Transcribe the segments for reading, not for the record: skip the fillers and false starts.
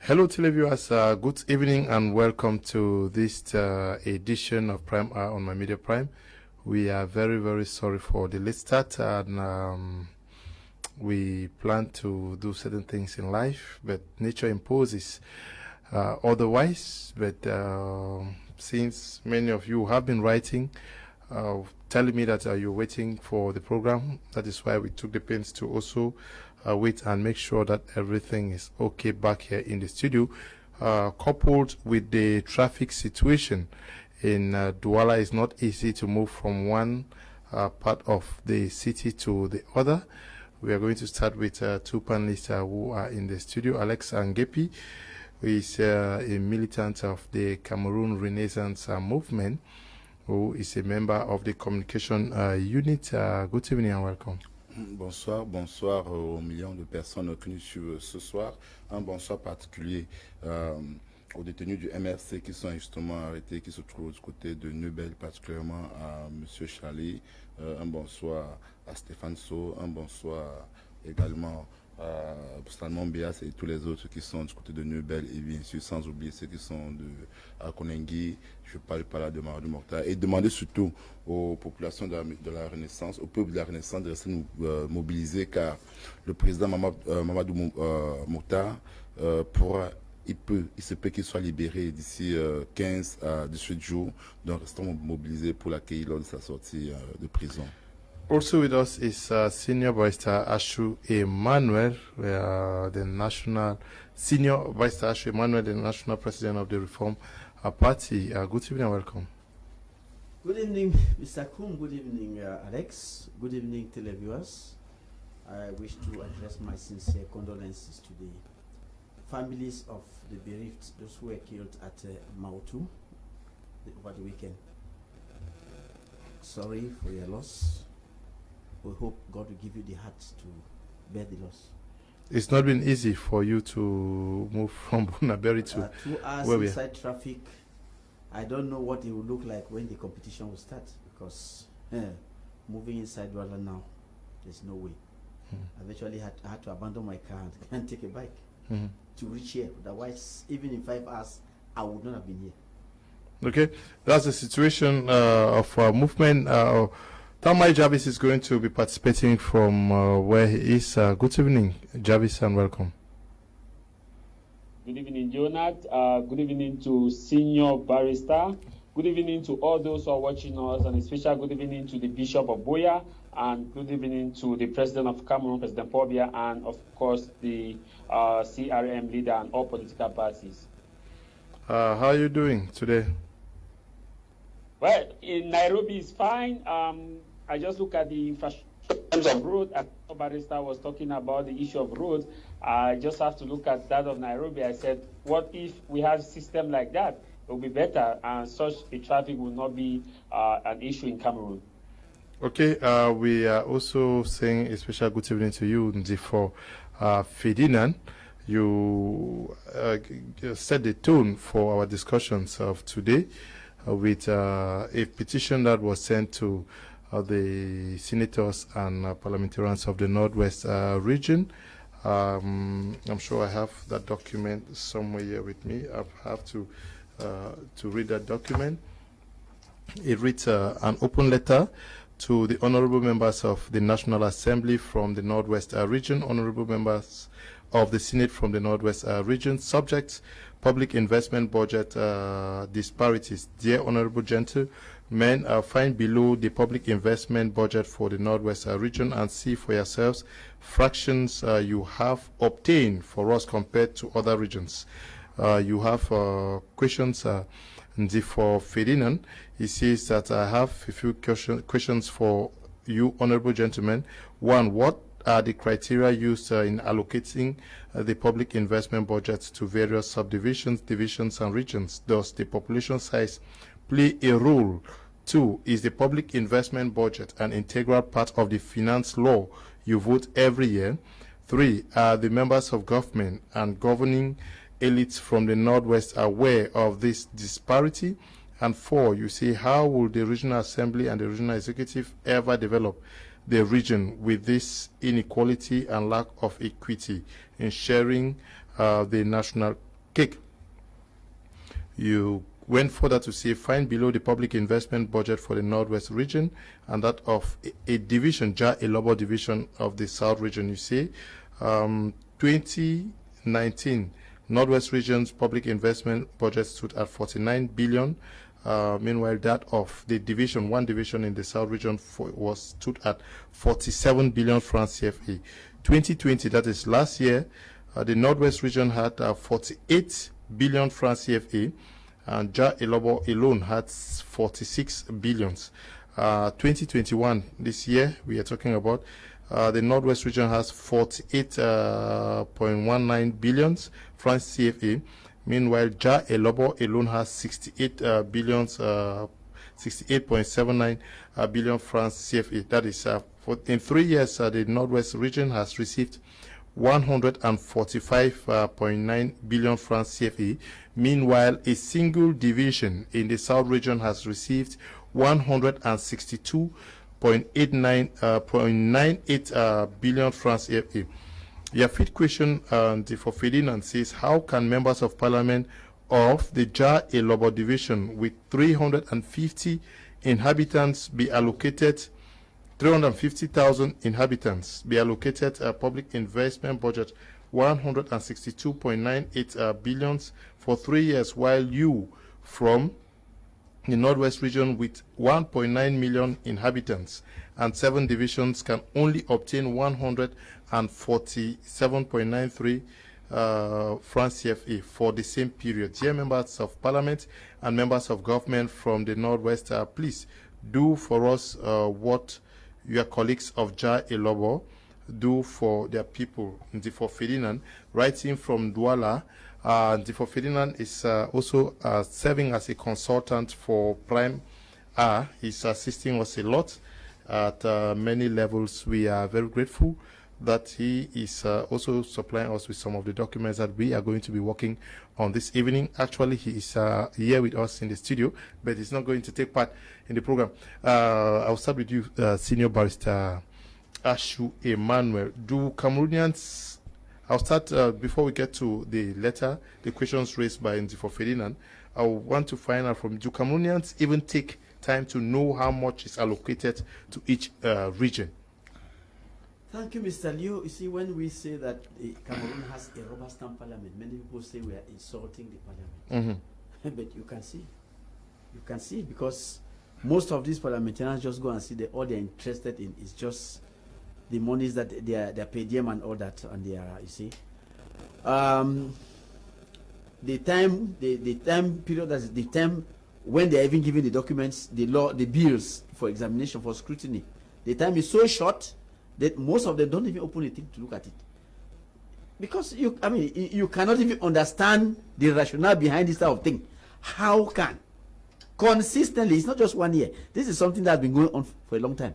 Hello, televiewers. Good evening and welcome to this edition of Prime Hour on My Media Prime. We are very, very sorry for the late start, and we plan to do certain things in life, but nature imposes otherwise. But since many of you have been writing, telling me that you're waiting for the program, that is why we took the pains to also wait and make sure that everything is okay back here in the studio. Coupled with the traffic situation in Douala, it's not easy to move from one part of the city to the other. We are going to start with two panelists who are in the studio. Alex Angepi, who is a militant of the Cameroon Renaissance Movement, who is a member of the communication unit. Good evening and welcome. Bonsoir aux millions de personnes qui nous suivent ce soir. Un bonsoir particulier aux détenus du MRC qui sont justement arrêtés, qui se trouvent du côté de Neubel, particulièrement à M. Charlie. Un bonsoir à Stéphane So, un bonsoir également à Salmon Bias et tous les autres qui sont du côté de Neubel, et bien sûr sans oublier ceux qui sont de Konengi. Je parle pas là de Mamadou Mokhtar, et demander surtout aux populations de la Renaissance, au peuple de la Renaissance de rester mobilisés, car le président Mamadou Mokhtar il se peut qu'il soit libéré d'ici 15 à 18 jours, donc restons mobilisés pour l'accueillir lors de sa sortie de prison. Also with us is Senior Barrister Ashu Emmanuel, the National Senior Barrister Ashu Emmanuel, the National President of the Reform Party. Good evening and welcome. Good evening, Mr. Kum. Good evening, Alex. Good evening, televiewers. I wish to address my sincere condolences to the families of the bereaved, those who were killed at Mautu over the weekend. Sorry for your loss. We hope God will give you the heart to bear the loss. It's not been easy for you to move from Bunaberi to 2 hours where we are. inside traffic. I don't know what it will look like when the competition will start, because moving inside Douala now, there's no way. I've actually had to abandon my car and take a bike to reach here. Otherwise, even in 5 hours, I would not have been here. Okay, that's the situation of our movement. Tamai Jarvis is going to be participating from where he is. Good evening, Jarvis, and welcome. Good evening, Jonathan. Good evening to Senior Barrister. Good evening to all those who are watching us, and a special good evening to the Bishop of Boya, and good evening to the President of Cameroon, President Paul Biya, and of course the CRM leader and all political parties. How are you doing today? Well, in Nairobi is fine. I just look at the infrastructure in terms of road. As the Barrister was talking about the issue of roads, I just have to look at that of Nairobi. I said, what if we have a system like that? It will be better, and such a traffic will not be an issue in Cameroon. Okay, we are also saying a special good evening to you, Ndifo Ferdinand. You set the tone for our discussions of today with a petition that was sent to the senators and parliamentarians of the Northwest region. I'm sure I have that document somewhere here with me. I have to read that document. It reads an open letter to the honorable members of the National Assembly from the Northwest region, honorable members of the Senate from the Northwest region, subject public investment budget disparities. Dear honorable gentlemen, find below the public investment budget for the Northwest region and see for yourselves fractions you have obtained for us compared to other regions. You have questions. For Ferdinand, he says that I have a few questions for you, honorable gentlemen. One, what are the criteria used in allocating the public investment budgets to various subdivisions, divisions, and regions? Does the population size play a role? Two, is the public investment budget an integral part of the finance law you vote every year? Three, are the members of government and governing elites from the Northwest aware of this disparity? And four, you say, how will the regional assembly and the regional executive ever develop the region with this inequality and lack of equity in sharing the national cake. You went further to say, find below the public investment budget for the Northwest region and that of a division, JA Elobo division of the South region. You say 2019 Northwest region's public investment budget stood at 49 billion. Meanwhile, that of the division, one division in the South region stood at 47 billion francs CFA. 2020, that is last year, the Northwest region had 48 billion francs CFA, and JA Elobo alone had 46 billions. 2021, this year, we are talking about, the Northwest region has 48.19 billions francs CFA. Meanwhile, JA Elobo alone has 68.79 billion francs CFA. That is, in 3 years, the Northwest region has received 145.9 billion francs CFA. Meanwhile, a single division in the South region has received 162.98 billion francs CFA. Your fifth question for Ferdinand says, how can members of parliament of the JA Elobo division with 350 inhabitants be allocated 350,000 inhabitants be allocated a public investment budget 162.98 billions for 3 years, while you from the Northwest region with 1.9 million inhabitants and 7 divisions can only obtain 147.93 francs CFA for the same period. Dear members of parliament and members of government from the Northwest, please do for us what your colleagues of JA Elobo do for their people. Ndifo Ferdinand, writing from Douala. Ndifo Ferdinand is also serving as a consultant for Prime R. He's assisting us a lot at many levels. We are very grateful that he is also supplying us with some of the documents that we are going to be working on this evening. Actually, he is here with us in the studio, but he's not going to take part in the program. I'll start with you, Senior Barrister Ashu Emmanuel. Do Cameroonians, I'll start before we get to the letter, the questions raised by Ndifo Ferdinand. I want to find out from, do Cameroonians even take time to know how much is allocated to each region? Thank you, Mr. Liu. You see, when we say that Cameroon has a rubber stamp parliament, many people say we are insulting the parliament. But you can see, because most of these parliamentarians just go and see that all they're interested in is just the monies that they are paid them and all that, and they are, you see. The time period, that's the time when they are even giving the documents, the bills for examination, for scrutiny, the time is so short that most of them don't even open a thing to look at it. Because you cannot even understand the rationale behind this type of thing. How can consistently, it's not just 1 year, this is something that has been going on for a long time,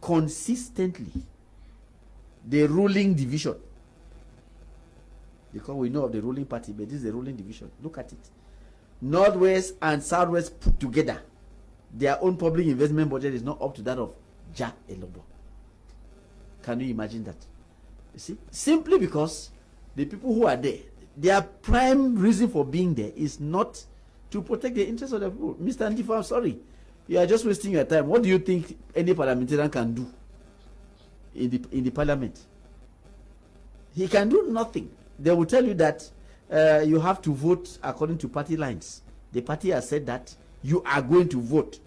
consistently, the ruling division, because we know of the ruling party, but this is the ruling division, look at it, Northwest and Southwest put together, their own public investment budget is not up to that of JA Elobo. Can you imagine that? You see, simply because the people who are there, their prime reason for being there is not to protect the interests of the people. Mr. Ndifo, I'm sorry, you are just wasting your time. What do you think any parliamentarian can do in the parliament? He can do nothing. They will tell you that you have to vote according to party lines. The party has said that you are going to vote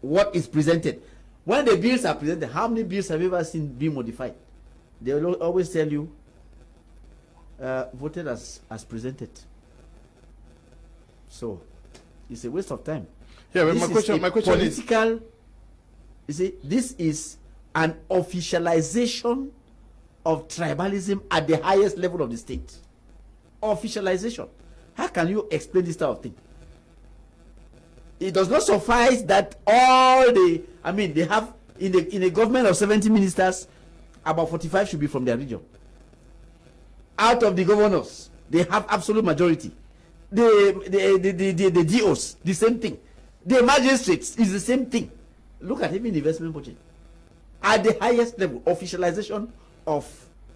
what is presented. When the bills are presented, how many bills have you ever seen being modified? They will always tell you, voted as presented. So, it's a waste of time. Yeah, but my question is, you see, this is an officialization of tribalism at the highest level of the state. Officialization. How can you explain this type of thing? It does not suffice that all they have in a government of 70 ministers, about 45 should be from their region. Out of the governors, they have absolute majority. The DOs, the same thing. The magistrates is the same thing. Look at even the investment budget. at the highest level, officialization of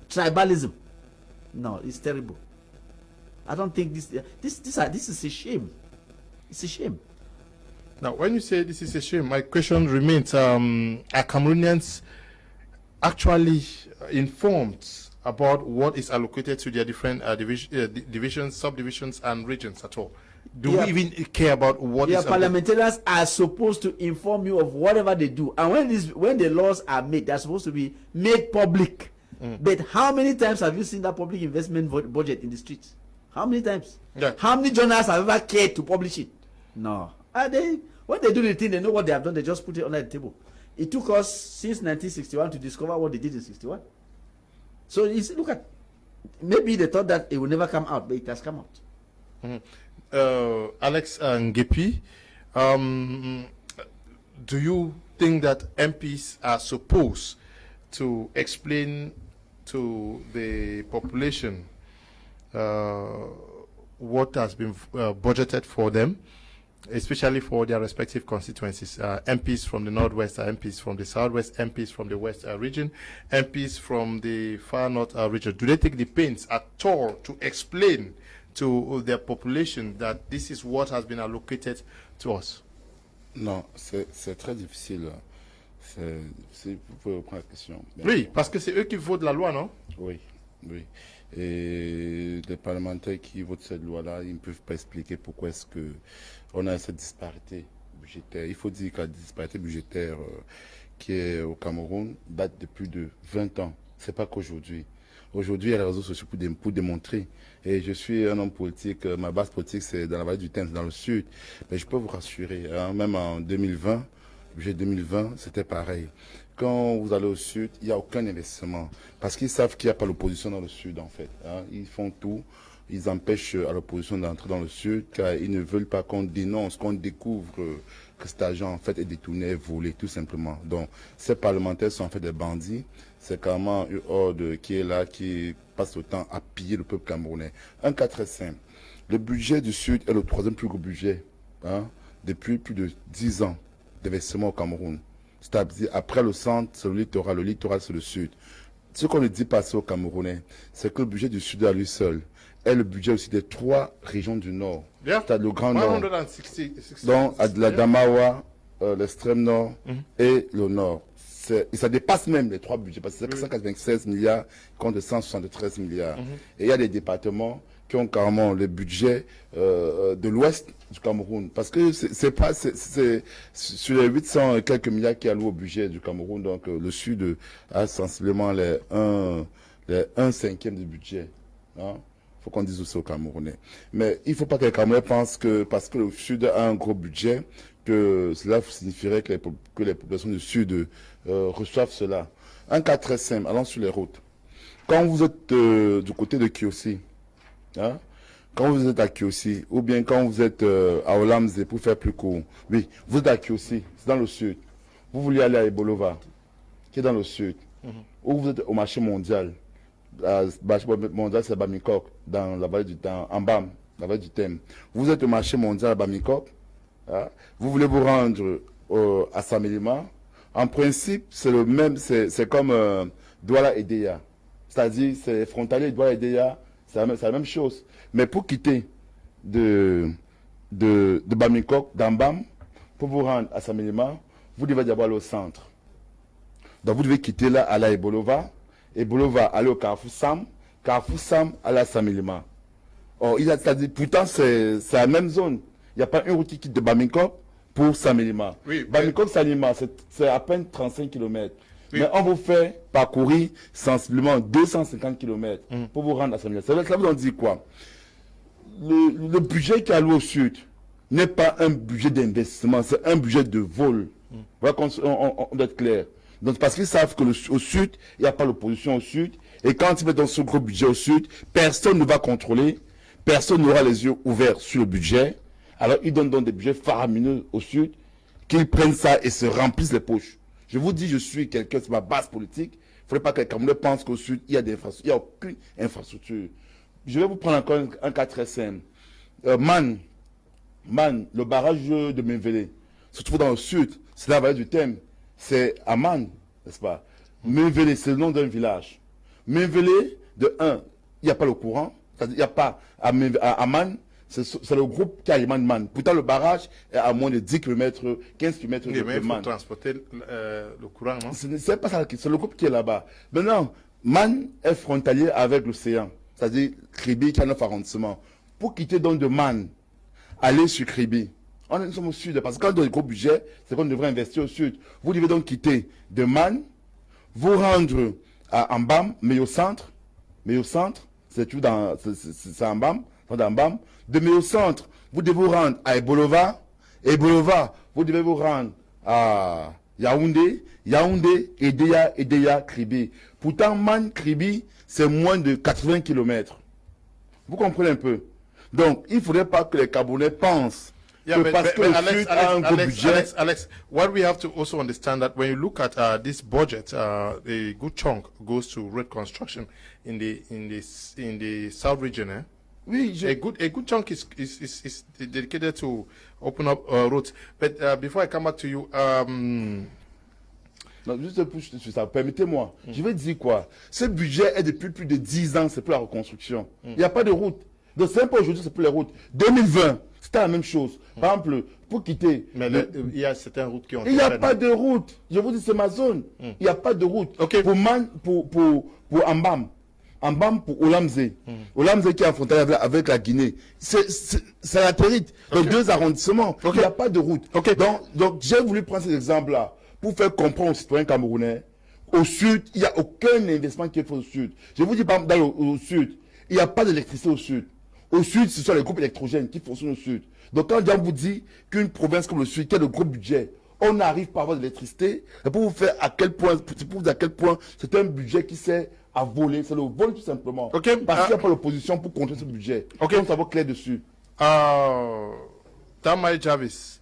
tribalism. No, it's terrible. I don't think this is a shame. It's a shame. Now, when you say this is a shame, my question remains: are Cameroonians actually informed about what is allocated to their different divisions, subdivisions, and regions at all? Do we even care about what is parliamentarians are supposed to inform you of whatever they do, and when the laws are made, they're supposed to be made public. But how many times have you seen that public investment budget in the streets? How many times? Yeah. How many journalists have ever cared to publish it? No. When they do the thing, they know what they have done, they just put it under the table. It took us since 1961 to discover what they did in 61. So look at, maybe they thought that it will never come out, but it has come out. Alex Ngepi, do you think that MPs are supposed to explain to the population what has been budgeted for them, especially for their respective constituencies? MPs from the Northwest, MPs from the Southwest, MPs from the West region, MPs from the Far North region. Do they take the pains at all to explain to their population that this is what has been allocated to us? Non, c'est très difficile. Vous pouvez reprendre la question. Oui, parce que c'est eux qui votent la loi, non? Oui, oui. Et les parlementaires qui votent cette loi-là, ils ne peuvent pas expliquer pourquoi est-ce que on a cette disparité budgétaire. Il faut dire que la disparité budgétaire qui est au Cameroun date de plus de 20 ans. C'est pas qu'aujourd'hui. Aujourd'hui, il y a les réseaux sociaux pour démontrer. Et je suis un homme politique, ma base politique c'est dans la vallée du Thames, dans le sud. Mais je peux vous rassurer, hein, même en 2020, budget 2020, c'était pareil. Quand vous allez au sud, il n'y a aucun investissement. Parce qu'ils savent qu'il n'y a pas l'opposition dans le sud, en fait. Hein. Ils font tout. Ils empêchent à l'opposition d'entrer dans le sud, car ils ne veulent pas qu'on dénonce, qu'on découvre que cet argent, en fait, est détourné, volé, tout simplement. Donc, ces parlementaires sont en fait des bandits. C'est carrément une horde qui est là, qui passe le temps à piller le peuple camerounais. Un cas très simple. Le budget du sud est le troisième plus gros budget, hein, depuis plus de 10 ans d'investissement au Cameroun. C'est-à-dire, après le centre, c'est le littoral, c'est le sud. Ce qu'on ne dit pas aux Camerounais, c'est que le budget du sud à lui seul est le budget aussi des 3 régions du nord. Yeah. C'est-à-dire le Grand Nord, 160, donc la Damawa, l'extrême nord et le nord. Et ça dépasse même les 3 budgets, parce que c'est 196 milliards contre 173 milliards. Et il y a des départements qui ont carrément le budget de l'ouest du Cameroun. Parce que c'est sur les 800 et quelques milliards qui allouent au budget du Cameroun, donc le sud a sensiblement les 1/5 du budget. Hein. Faut qu'on dise aussi aux Camerounais. Mais il ne faut pas que les Camerounais pensent que parce que le sud a un gros budget, que cela signifierait que les populations du sud reçoivent cela. Un cas très simple, allons sur les routes. Quand vous êtes du côté de Kiossi, hein, quand vous êtes à Kiossi, ou bien quand vous êtes à Olamze, pour faire plus court, oui, vous êtes à Kiossi, c'est dans le sud. Vous voulez aller à Ebolova, qui est dans le sud. Ou vous êtes au marché mondial. Le marché mondial, c'est à Bamikok, dans la vallée du Temps, en Bam, la vallée du Thème. Vous êtes au marché mondial à Bamikok. Hein, vous voulez vous rendre à Samelima. En principe, c'est le même, c'est comme Douala et Deya. C'est-à-dire, c'est frontalier Douala et Deya, c'est la même chose. Mais pour quitter de Bamikok, d'Ambam, pour vous rendre à Samelima, vous devez d'abord aller au centre. Donc vous devez quitter là, aller à Ebolova. Ebolova, aller au Carrefour Sam, aller à Samelima. Or, c'est-à-dire, pourtant, c'est la même zone. Il n'y a pas une route qui quitte de Bamikok pour Samelima. Oui, Bamikok, Samelima, c'est à peine 35 km. Oui. Mais on vous fait parcourir sensiblement 250 km pour vous rendre à Samelima. Ça vous en dit quoi? Le budget qui est alloué au sud n'est pas un budget d'investissement, c'est un budget de vol. Voilà, on doit être clair. Donc, parce qu'ils savent qu'au sud, il n'y a pas l'opposition au sud. Et quand ils mettent dans ce gros budget au sud, personne ne va contrôler. Personne n'aura les yeux ouverts sur le budget. Alors, ils donnent donc des budgets faramineux au sud, qu'ils prennent ça et se remplissent les poches. Je vous dis, je suis quelqu'un, c'est ma base politique. Il ne faudrait pas que les Camerounais pensent qu'au sud, il y a des infrastructures. Il n'y a aucune infrastructure. Je vais vous prendre encore un cas très simple. Man, le barrage de Menvele se trouve dans le sud. C'est la vallée du Thème. C'est à Man, n'est-ce pas? Menvele, c'est le nom d'un village. Menvele, de 1, il n'y a pas le courant, c'est-à-dire il n'y a pas à Man, c'est le groupe qui alimente Man. Pourtant, le barrage est à moins de 10 km, 15 km de Mais il faut Man. transporter le courant, non? C'est pas ça, c'est le groupe qui est là-bas. Maintenant, Man est frontalier avec l'océan, c'est-à-dire Kribi qui a 9 arrondissements. Pour quitter donc de Man, aller sur Kribi, nous sommes au sud, parce que quand on a un gros budget, c'est qu'on devrait investir au sud. Vous devez donc quitter de Man, vous rendre à Ambam, mais au centre, c'est tout dans, c'est Ambam, dans Ambam. De mais au centre, vous devez vous rendre à Ebolova, vous devez vous rendre à Yaoundé, Edeya, Kribi. Pourtant, Man, Kribi, c'est moins de 80 km. Vous comprenez un peu? Donc, il ne faudrait pas que les Camerounais pensent parce que Alex, what we have to also understand that when you look at this budget, a good chunk goes to road construction in the south region. Oui, a good chunk is dedicated to open up roads. But before I come back to you, non, juste pour ça, permettez-moi. Je vais dire quoi? Ce budget est depuis plus de 10 ans, c'est pour la reconstruction. Il n'y a pas de route. Donc c'est pas aujourd'hui, c'est pour les routes. 2020, c'était la même chose. Par exemple, pour quitter. Mais il y a certaines routes qui ont. Il n'y a pas de route. Je vous dis, c'est ma zone. Il n'y a pas de route. Okay. Pour Ambam. Ambam pour Olamze. Olamze qui est en frontière avec la Guinée. C'est la territoire. Donc 2 arrondissements. Il n'y a pas de route. Donc j'ai voulu prendre cet exemple-là pour faire comprendre aux citoyens camerounais. Au sud, il n'y a aucun investissement qui est fait au sud. Je vous dis, par exemple, au sud, il n'y a pas d'électricité au sud. Au sud, ce sont les groupes électrogènes qui fonctionnent au sud. Donc quand on vous dit qu'une province comme le sud, qui a de gros budget, on n'arrive pas à avoir de l'électricité, c'est pour vous faire à quel point c'est un budget qui sert à voler. C'est le vol tout simplement. Parce qu'il n'y a pas l'opposition pour contrer ce budget. Donc ça va clair dessus. Tamai Jarvis,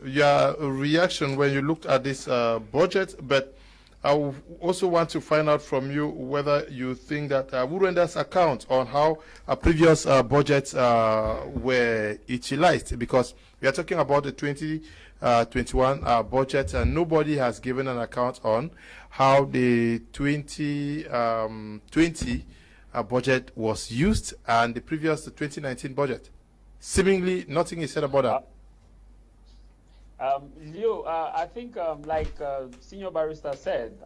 your reaction when you looked at this budget, but I also want to find out from you whether you think that Wurenda's account on how previous budgets were utilized, because we are talking about the 2021 budget, and nobody has given an account on how the 2020 budget was used and the previous 2019 budget. Seemingly, nothing is said about that. Leo, I think, like Senior Barrister said,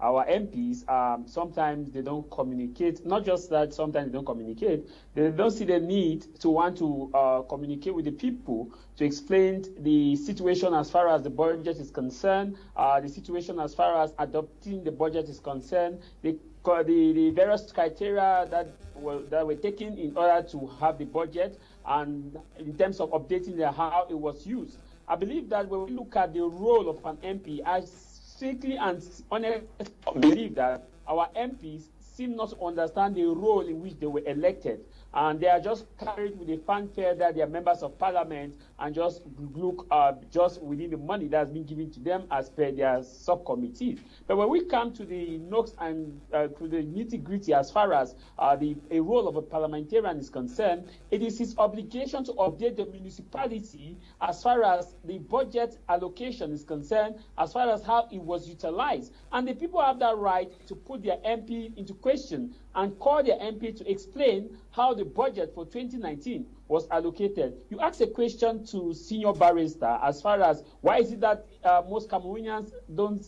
our MPs, sometimes they don't communicate. Not just that, sometimes they don't communicate. They don't see the need to want to communicate with the people to explain the situation as far as the budget is concerned, the situation as far as adopting the budget is concerned, the various criteria that were taken in order to have the budget, and in terms of updating how it was used. I believe that when we look at the role of an MP, I strictly and honestly believe that our MPs seem not to understand the role in which they were elected. And they are just carried with the fanfare that they are members of parliament and just look just within the money that's been given to them as per their subcommittees. But when we come to the nooks and to the nitty-gritty as far as a role of a parliamentarian is concerned, it is his obligation to update the municipality as far as the budget allocation is concerned, as far as how it was utilized. And the people have that right to put their MP into question and call their MP to explain how the budget for 2019 was allocated. You asked a question to Senior Barrister as far as why is it that most Cameroonians don't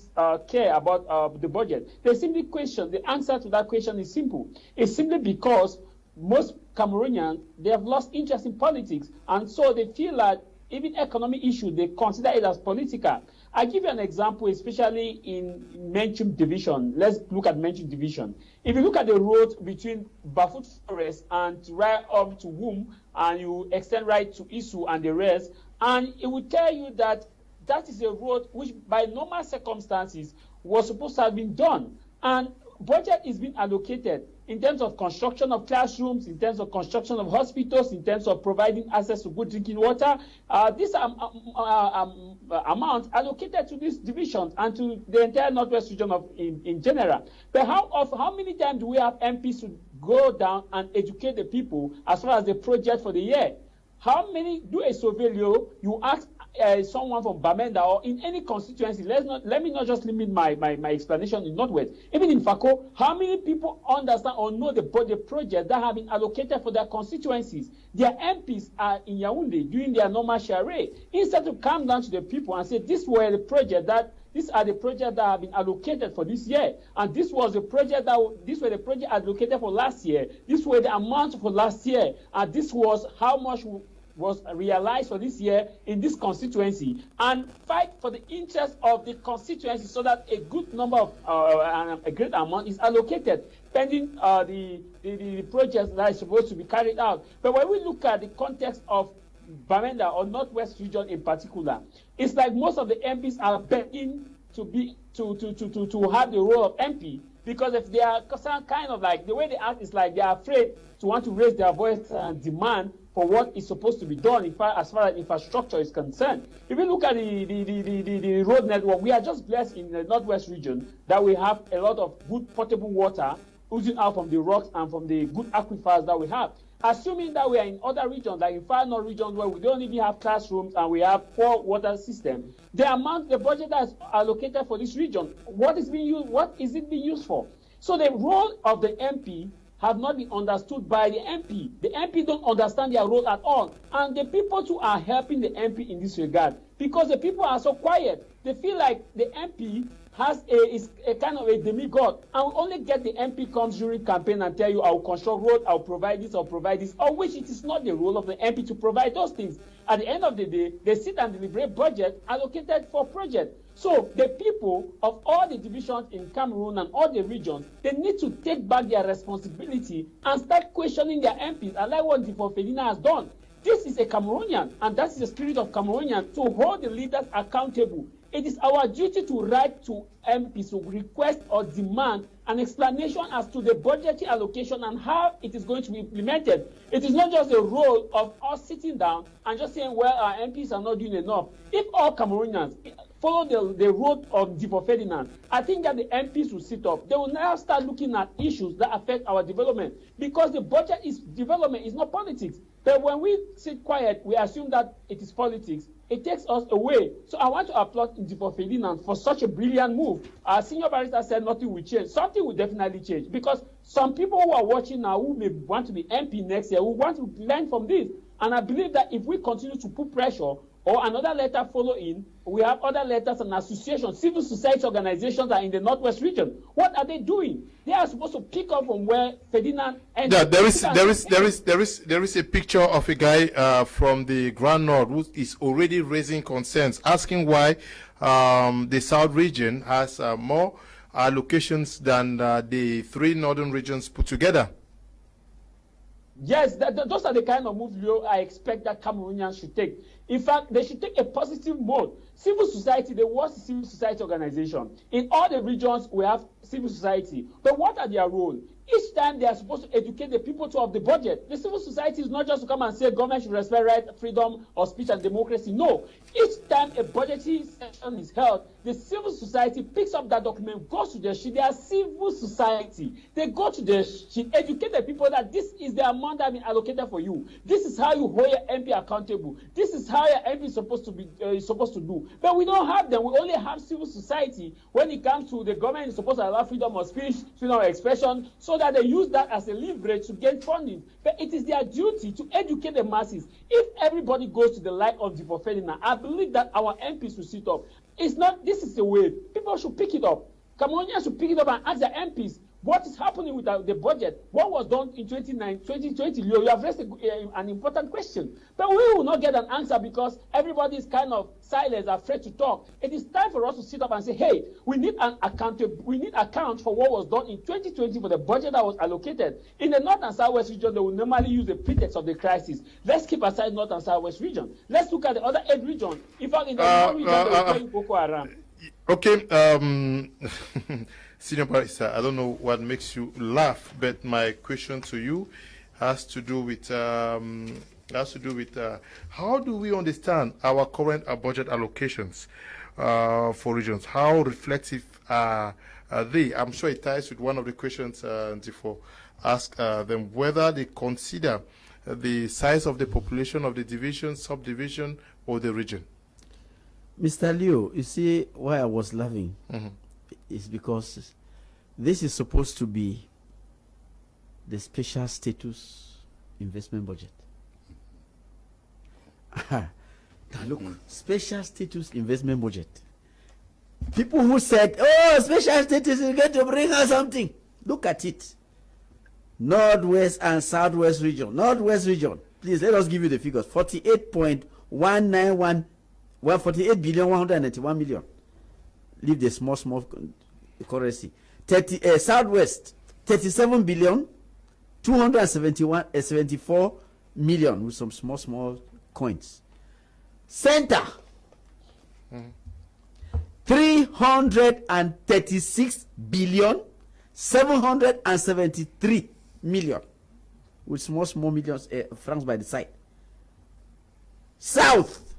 care about the budget. They simply question, the answer to that question is simple. It's simply because most Cameroonians, they have lost interest in politics, and so they feel that even economic issues, they consider it as political. I give you an example, especially in Menchum Division. Let's look at Menchum Division. If you look at the road between Bafut Forest and right up to Womb, and you extend right to Isu and the rest, and it will tell you that that is a road which by normal circumstances was supposed to have been done. And budget is being allocated in terms of construction of classrooms, in terms of construction of hospitals, in terms of providing access to good drinking water. This amount allocated to these divisions and to the entire Northwest region in general. But how many times do we have MPs to go down and educate the people as far as the project for the year? How many do a survey, you ask someone from Bamenda or in any constituency, let me not just limit my explanation in Northwest. Even in Fako, how many people understand or know the projects that have been allocated for their constituencies? Their MPs are in Yaoundé doing their normal charade. Instead to come down to the people and say, these are the projects that have been allocated for this year, and these were the projects allocated for last year. These were the amounts for last year, and this was how much was realized for this year in this constituency, and fight for the interest of the constituency so that a good number of a great amount is allocated pending the projects that is supposed to be carried out. But when we look at the context of Bamenda or Northwest region in particular, it's like most of the MPs are begging to have the role of MP, because if they are kind of like, the way they act is like they are afraid to want to raise their voice and demand for what is supposed to be done as far as infrastructure is concerned. If you look at the road network, we are just blessed in the Northwest region that we have a lot of good potable water oozing out from the rocks and from the good aquifers that we have. Assuming that we are in other regions, like in Far North regions where we don't even have classrooms and we have poor water system, the budget that is allocated for this region, what is it being used for? So the role of the MP have not been understood by the MP. The MP don't understand their role at all. And the people too are helping the MP in this regard, because the people are so quiet. They feel like the MP is a kind of a demigod, and will only get the MP comes during campaign and tell you, I'll construct road, I'll provide this, of which it is not the role of the MP to provide those things. At the end of the day, they sit and deliberate budget allocated for project. So the people of all the divisions in Cameroon and all the regions, they need to take back their responsibility and start questioning their MPs, and like what Difo Fedina has done. This is a Cameroonian, and that's the spirit of Cameroonian, to hold the leaders accountable. It is our duty to write to MPs to request or demand an explanation as to the budgetary allocation and how it is going to be implemented. It is not just the role of us sitting down and just saying, well, our MPs are not doing enough. If all Cameroonians follow the road of Difo Ferdinand, I think that the MPs will sit up. They will now start looking at issues that affect our development, because the budget is development, is not politics. But when we sit quiet, we assume that it is politics. It takes us away. So I want to applaud Difo Ferdinand for such a brilliant move. Our senior barrister said nothing will change. Something will definitely change, because some people who are watching now who may want to be MP next year will want to learn from this. And I believe that if we continue to put pressure, or another letter follow in, we have other letters and associations, civil society organizations are in the Northwest region. What are they doing? They are supposed to pick up from where Ferdinand ended. Yeah, there is a picture of a guy from the Grand North who is already raising concerns, asking why the South region has more allocations than the three northern regions put together. Yes, those are the kind of moves I expect that Cameroonians should take. In fact, they should take a positive mode. Civil society, the worst civil society organization. In all the regions, we have civil society. But what are their roles? Each time they are supposed to educate the people of the budget. The civil society is not just to come and say government should respect right, freedom of speech and democracy. No. Each time a budgetary session is held, the civil society picks up that document, goes to the sheet. They are civil society. They go to the sheet, educate the people that this is the amount that has been allocated for you. This is how you hold your MP accountable. This is how your MP is supposed to do. But we don't have them. We only have civil society. When it comes to the government, is supposed to allow freedom of speech, freedom of expression, so that they use that as a leverage to get funding. But it is their duty to educate the masses. If everybody goes to the like of Difo Ferdinand, I believe that our MPs will sit up. It's not, this is the way. People should pick it up. Cameroonians should pick it up and ask their MPs, what is happening with the budget? What was done in 2020? You have raised an important question. But we will not get an answer because everybody is kind of silent, afraid to talk. It is time for us to sit up and say, hey, we need account for what was done in 2020 for the budget that was allocated. In the North and Southwest region, they will normally use the pretext of the crisis. Let's keep aside North and Southwest region. Let's look at the other 8 regions. In fact, in the North region, they will play Boko Haram. Okay, Senior Barrister, I don't know what makes you laugh, but my question to you has to do with how do we understand our current budget allocations for regions? How reflective are they? I'm sure it ties with one of the questions Difo asked them, whether they consider the size of the population of the division, subdivision, or the region. Mr. Leo, you see why I was laughing is because this is supposed to be the special status investment budget. Now look, special status investment budget. People who said, oh, special status is going to bring us something. Look at it. Northwest and Southwest region. Northwest region. Please, let us give you the figures. 48.191, well, 48 billion 191 million. Leave the small currency. Southwest, 37 billion 274 million with some small coins. Center, 336 billion 773 million with small millions francs by the side. South,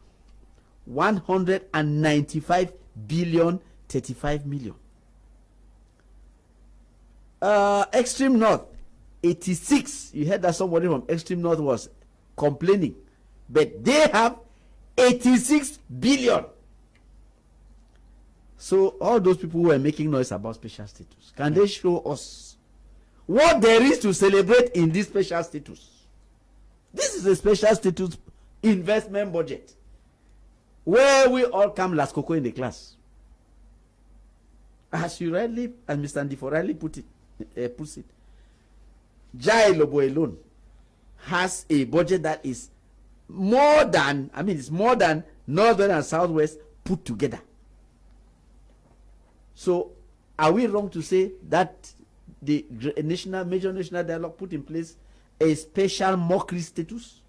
195 billion 35 million. Extreme North, 86. You heard that somebody from Extreme North was complaining, but they have 86 billion. So all those people who are making noise about special status, can they show us what there is to celebrate in this special status? This is a special status investment budget where we all come last cocoa in the class. As you rightly, as Mr. Ndifo rightly puts it, Jai Lobo alone has a budget that is more than, it's more than Northern and Southwest put together. So, are we wrong to say that the major national dialogue put in place a special mockery status?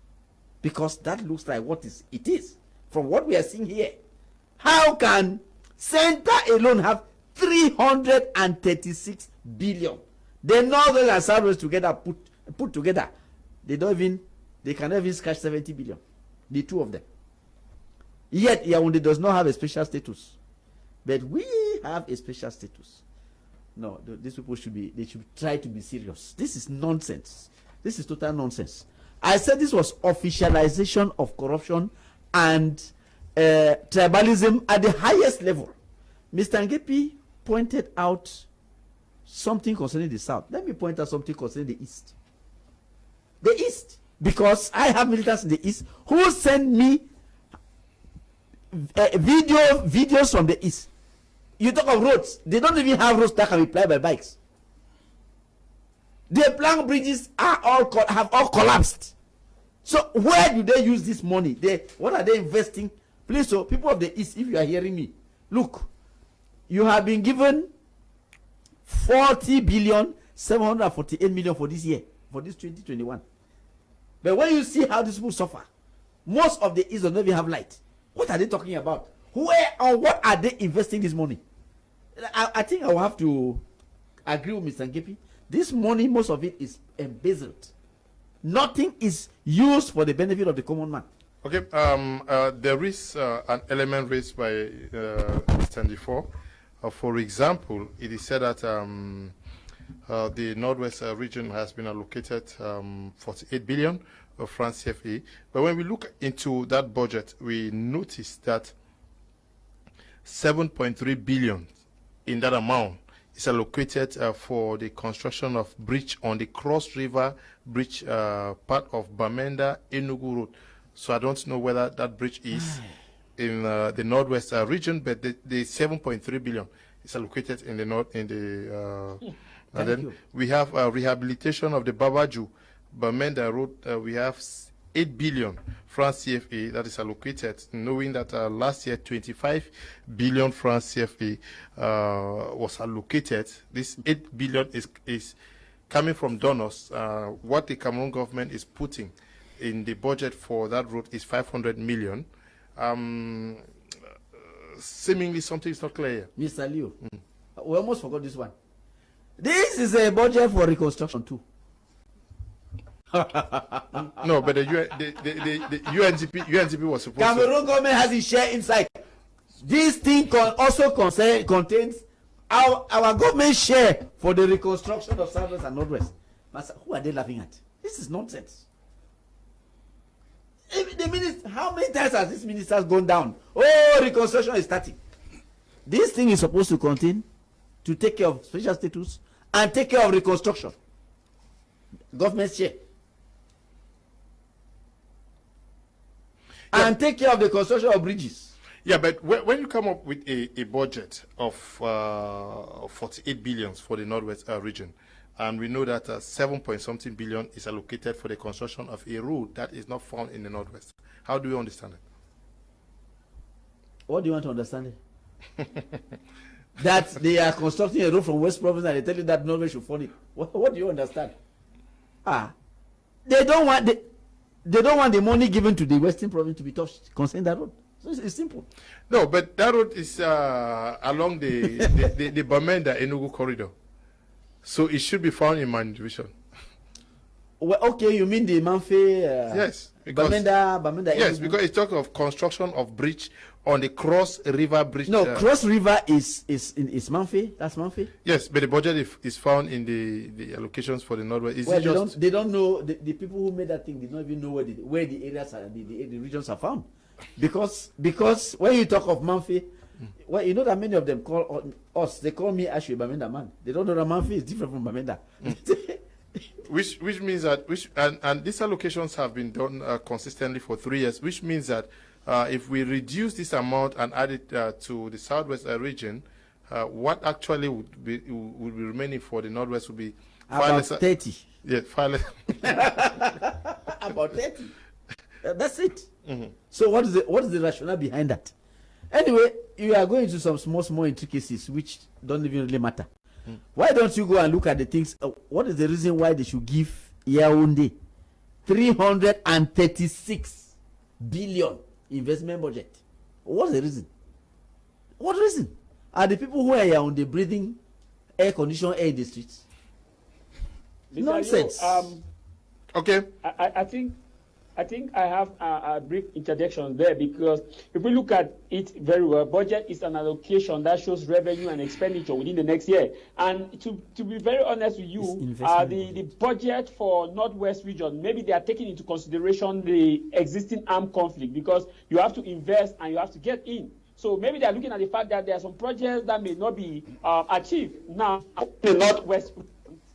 Because that looks like what it is. From what we are seeing here, how can Center alone have 336 billion? The Northern and Southwest together put together, they cannot even scratch 70 billion. The two of them. Yet Yaoundé does not have a special status. But we have a special status. No, these people should try to be serious. This is nonsense. This is total nonsense. I said this was officialization of corruption and tribalism at the highest level. Mr. Ngepi pointed out something concerning the South. Let me point out something concerning the East. The East, because I have militants in the East who send me videos from the East. You talk of roads, they don't even have roads that can be applied by bikes. The plank bridges have all collapsed. So where do they use this money? What are they investing? Please, so people of the East, if you are hearing me, look, you have been given 40 billion 748 million for this year, for this 2021. But when you see how these people suffer, most of the East don't even have light. What are they talking about? Where or what are they investing this money? I think I will have to agree with Mr. Ngepi. This money, most of it is embezzled. Nothing is used for the benefit of the common man. Okay, there is an element raised by Mr. Ndifo. For example, it is said that the Northwest region has been allocated 48 billion of francs CFA. But when we look into that budget, we notice that 7.3 billion in that amount is allocated for the construction of bridge on the Cross River Bridge, part of Bamenda Enugu Road. So I don't know whether that bridge is in the Northwest region, but the 7.3 billion is allocated in the north. And then we have rehabilitation of the Babaju Bamenda Road. We have 8 billion francs CFA that is allocated, knowing that last year 25 billion francs CFA was allocated. This 8 billion is coming from donors. What the Cameroon government is putting in the budget for that road is 500 million. Seemingly something is not clear. Mr. Leo, we almost forgot this one. This is a budget for reconstruction too. No, but the UNDP was supposed Cameroon government has its share inside. This thing also contains our government share for the reconstruction of Southwest and Northwest. Master, who are they laughing at? This is nonsense. The minister, how many times has this minister gone down? Oh, reconstruction is starting. This thing is supposed to contain, to take care of special status and take care of reconstruction. Government share. Yeah. And take care of the construction of bridges. Yeah, but when you come up with a budget of 48 billion for the Northwest region, and we know that 7 point something billion is allocated for the construction of a road that is not found in the Northwest, how do you understand it? What do you want to understand it? That they are constructing a road from West Province and they tell you that Norway should fund it. What do you understand? They don't want the money given to the Western Province to be touched concerning that road. So it's simple. No, but that road is along the Bamenda Enugu corridor, so it should be found in my division. Well, okay, you mean the Manfe? Yes, because Bamenda. yes, Enugu? because it's talking of construction of bridge on the Cross River Bridge. No, Cross River is Manfe. That's Manfe. Yes, but the budget is found in the allocations for the Northwest. Is Well, it just they don't know. The people who made that thing did not even know where the areas are, the regions are found, because when you talk of Manfe, well, you know that many of them call us. They call me Ashwe Bamenda man. They don't know that Manfe is different from Bamenda. which means that and these allocations have been done consistently for 3 years, which means that if we reduce this amount and add it to the Southwest region, what actually would be remaining for the Northwest would be About 30. Yeah, far less. About 30. That's it. So what is the rationale behind that? Anyway, you are going into some small intricacies which don't even really matter. Why don't you go and look at the things? What is the reason why they should give Yaoundé 336 billion investment budget? What's the reason? What reason? Are the people who are Yaoundé breathing air-conditioned air in the streets? Nonsense. Okay. I think I have a brief interjection there, because if we look at it very well, budget is an allocation that shows revenue and expenditure within the next year. And to be very honest with you, the budget for Northwest region, maybe they are taking into consideration the existing armed conflict, because you have to invest and you have to get in. So maybe they are looking at the fact that there are some projects that may not be achieved now in the Northwest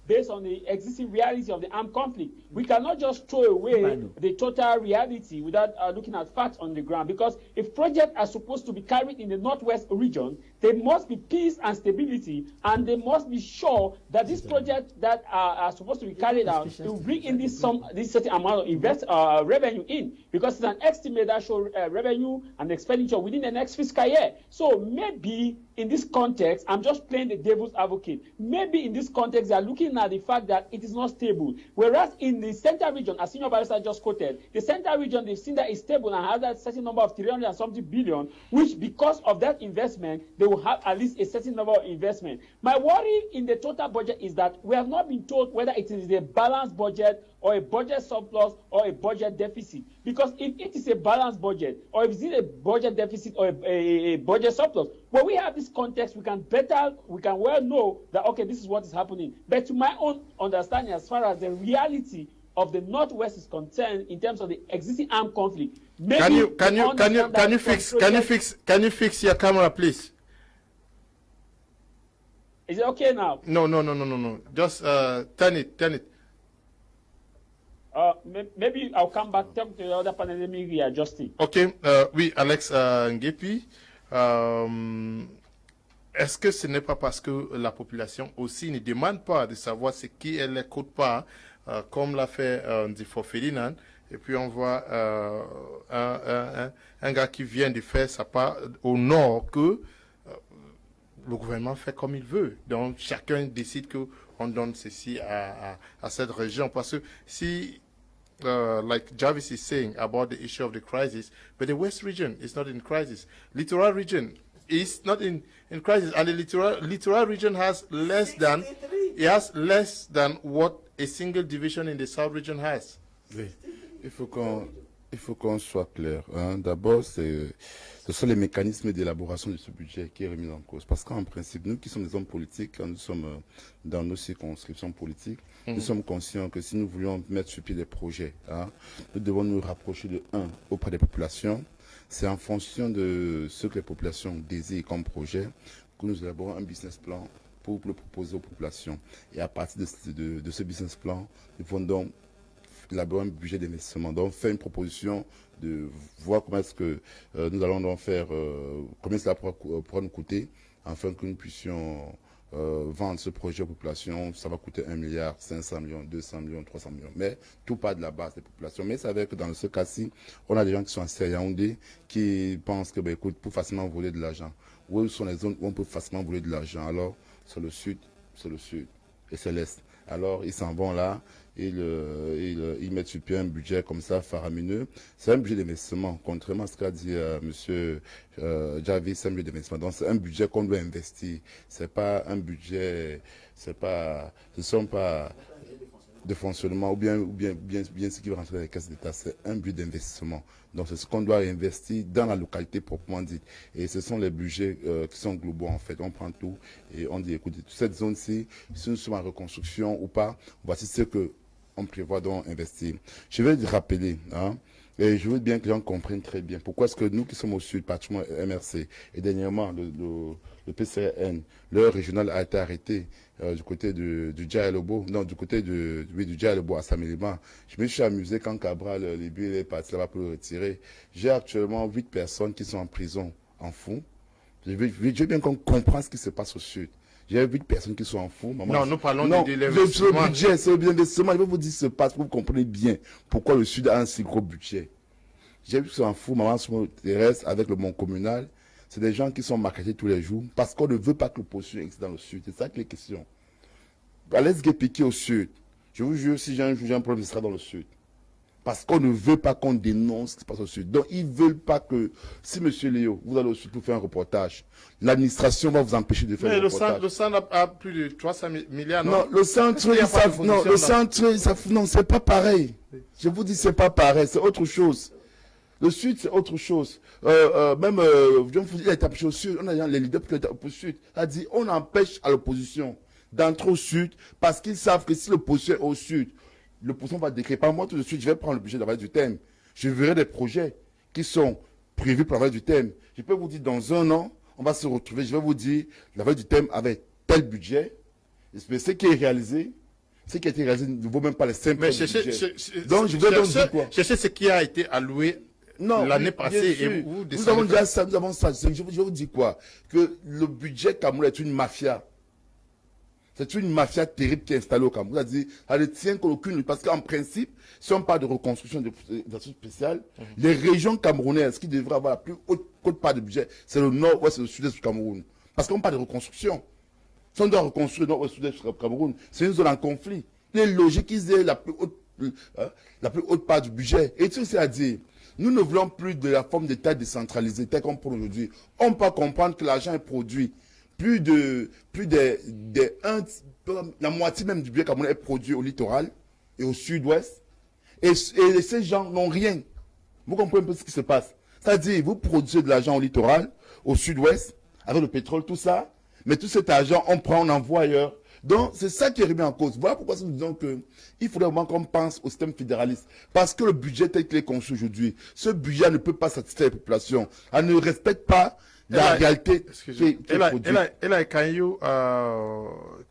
based on the existing reality of the armed conflict. We cannot just throw away the total reality without looking at facts on the ground, because if projects are supposed to be carried in the Northwest region, there must be peace and stability, and they must be sure that these projects that are supposed to be carried out will bring in this certain amount of revenue in, because it's an estimate that shows revenue and expenditure within the next fiscal year. So maybe in this context, I'm just playing the devil's advocate. Maybe in this context, they are looking at the fact that it is not stable. Whereas in the Central region, as Senior Barrister just quoted, the Central region, they've seen that it's stable and has that certain number of 300 and something billion, which because of that investment, they will have at least a certain number of investment. My worry in the total budget is that we have not been told whether it is a balanced budget or a budget surplus or a budget deficit. Because if it is a balanced budget, or if it is a budget deficit or a budget surplus, when we have this context, we can well know that, okay, this is what is happening. But to my own understanding, as far as the reality of the Northwest is concerned, in terms of the existing armed conflict, maybe can you fix your camera, please? Is it okay now? No. Just turn it. Maybe I'll come back, talk to the other panel, let me readjust it. Ok, oui, Alex Ngepi, est-ce que ce n'est pas parce que la population aussi ne demande pas de savoir ce qui elle n'écoute pas, comme l'a fait Ndifo Ferdinand, et puis on voit un gars qui vient de faire sa part au nord, que le gouvernement fait comme il veut. Donc chacun décide qu'on donne ceci à cette région, parce que si like Jarvis is saying about the issue of the crisis, but the West region is not in crisis. Littoral region is not in crisis, and the littoral region has less than what a single division in the South region has. Oui. Il faut qu'on Il faut qu'on soit clair. Hein. D'abord, ce sont les mécanismes d'élaboration de ce budget qui est remis en cause. Parce qu'en principe, nous qui sommes des hommes politiques, quand nous sommes dans nos circonscriptions politiques, nous sommes conscients que si nous voulions mettre sur pied des projets, hein, nous devons nous rapprocher de auprès des populations. C'est en fonction de ce que les populations désirent comme projet que nous élaborons un business plan pour le proposer aux populations. Et à partir de ce business plan, nous pouvons donc élaborer un budget d'investissement. Donc, faire une proposition de voir comment est-ce que nous allons donc faire, combien cela pourra nous coûter, afin que nous puissions vendre ce projet aux populations. Ça va coûter 1 milliard, 500 millions, 200 millions, 300 millions. Mais tout part de la base des populations. Mais c'est vrai que dans ce cas-ci, on a des gens qui sont assez à Yaoundé qui pensent que, ben, écoute, pour facilement voler de l'argent. Où sont les zones où on peut facilement voler de l'argent? Alors, c'est le sud et c'est l'est. Alors, ils s'en vont là, ils mettent sur pied un budget comme ça, faramineux. C'est un budget d'investissement, contrairement à ce qu'a dit monsieur Javi, c'est un budget d'investissement. Donc, c'est un budget qu'on doit investir. C'est pas un budget, ce sont pas de fonctionnement ou bien ce qui va rentrer dans les caisses d'État. C'est un budget d'investissement. Donc, c'est ce qu'on doit investir dans la localité proprement dite. Et ce sont les budgets qui sont globaux, en fait. On prend tout et on dit, écoutez, cette zone-ci, si nous sommes en reconstruction ou pas, voici ce qu'on prévoit donc investir. Je vais rappeler, hein, et je veux bien que les gens comprennent très bien pourquoi est-ce que nous qui sommes au sud, pratiquement MRC, et dernièrement le PCN, leur régional a été arrêté du côté du Djaïlobo, non, du côté du Djaïlobo à Samélima. Je me suis amusé quand Cabral, Libye, est parti là-bas pour le retirer. J'ai actuellement 8 personnes qui sont en prison, en fond. Je veux bien qu'on comprenne ce qui se passe au sud. J'ai 8 personnes qui sont en fond. Non, nous parlons de l'investissement. Le budget, c'est le l'investissement. Je vais vous dire ce qui se passe pour que vous compreniez bien pourquoi le sud a un si gros budget. J'ai vu qu'ils sont en fond, maman Thérèse, avec le monde communal. C'est des gens qui sont marketés tous les jours parce qu'on ne veut pas que le processus existe dans le sud. C'est ça que les questions. Allez piquer au sud. Je vous jure, si j'ai un problème, ce sera dans le sud. Parce qu'on ne veut pas qu'on dénonce ce qui se passe au sud. Donc, ils ne veulent pas que, si M. Léo, vous allez au sud pour faire un reportage, l'administration va vous empêcher de faire le reportage. Le centre a plus de 300 milliards, non? Non, le centre, non, c'est pas pareil. Je vous dis, c'est pas pareil, c'est autre chose. Le sud, c'est autre chose. Il a été empêché au sud, on a les leaders qui étaient au sud. A dit, on empêche à l'opposition d'entrer au sud parce qu'ils savent que si l'opposition est au sud, l'opposition va décréter. Par moi, tout de suite, je vais prendre le budget de la Vallée du Thème. Je verrai des projets qui sont prévus pour la Vallée du Thème. Je peux vous dire, dans un an, on va se retrouver, je vais vous dire, la Vallée du Thème avait tel budget, mais ce qui est réalisé, ce qui a été réalisé ne vaut même pas les 5 budgets. Donc, je vais donc dire quoi? Cherchez ce qui a été alloué l'année passée et nous avons déjà ça, nous avons ça. Je vais vous dire quoi? Que le budget Cameroun est une mafia. C'est une mafia terrible qui est installée au Cameroun. C'est-à-dire, elle ne tient qu'aucune. Parce qu'en principe, si on parle de reconstruction d'assurance spéciale, les régions camerounaises qui devraient avoir la plus haute part de budget, c'est le nord-ouest et le sud-est du Cameroun. Parce qu'on parle de reconstruction. Si on doit reconstruire le nord-ouest et le sud-est du Cameroun, c'est une zone en conflit. Il est logique qu'ils aient la plus haute part du budget. Et tout ça à dire, nous ne voulons plus de la forme d'État décentralisé tel qu'on prend aujourd'hui. On peut comprendre que l'argent est produit. La moitié même du budget camerounais est produit au littoral et au sud-ouest. Et ces gens n'ont rien. Vous comprenez un peu ce qui se passe. C'est-à-dire, vous produisez de l'argent au littoral, au sud-ouest, avec le pétrole, tout ça. Mais tout cet argent, on prend, on envoie ailleurs. Donc, c'est ça qui est remis en cause. Voilà pourquoi nous disons qu'il faudrait vraiment qu'on pense au système fédéraliste. Parce que le budget tel qu'il est conçu aujourd'hui, ce budget ne peut pas satisfaire les populations. Elle ne respecte pas la réalité qui est produite. Eli, can you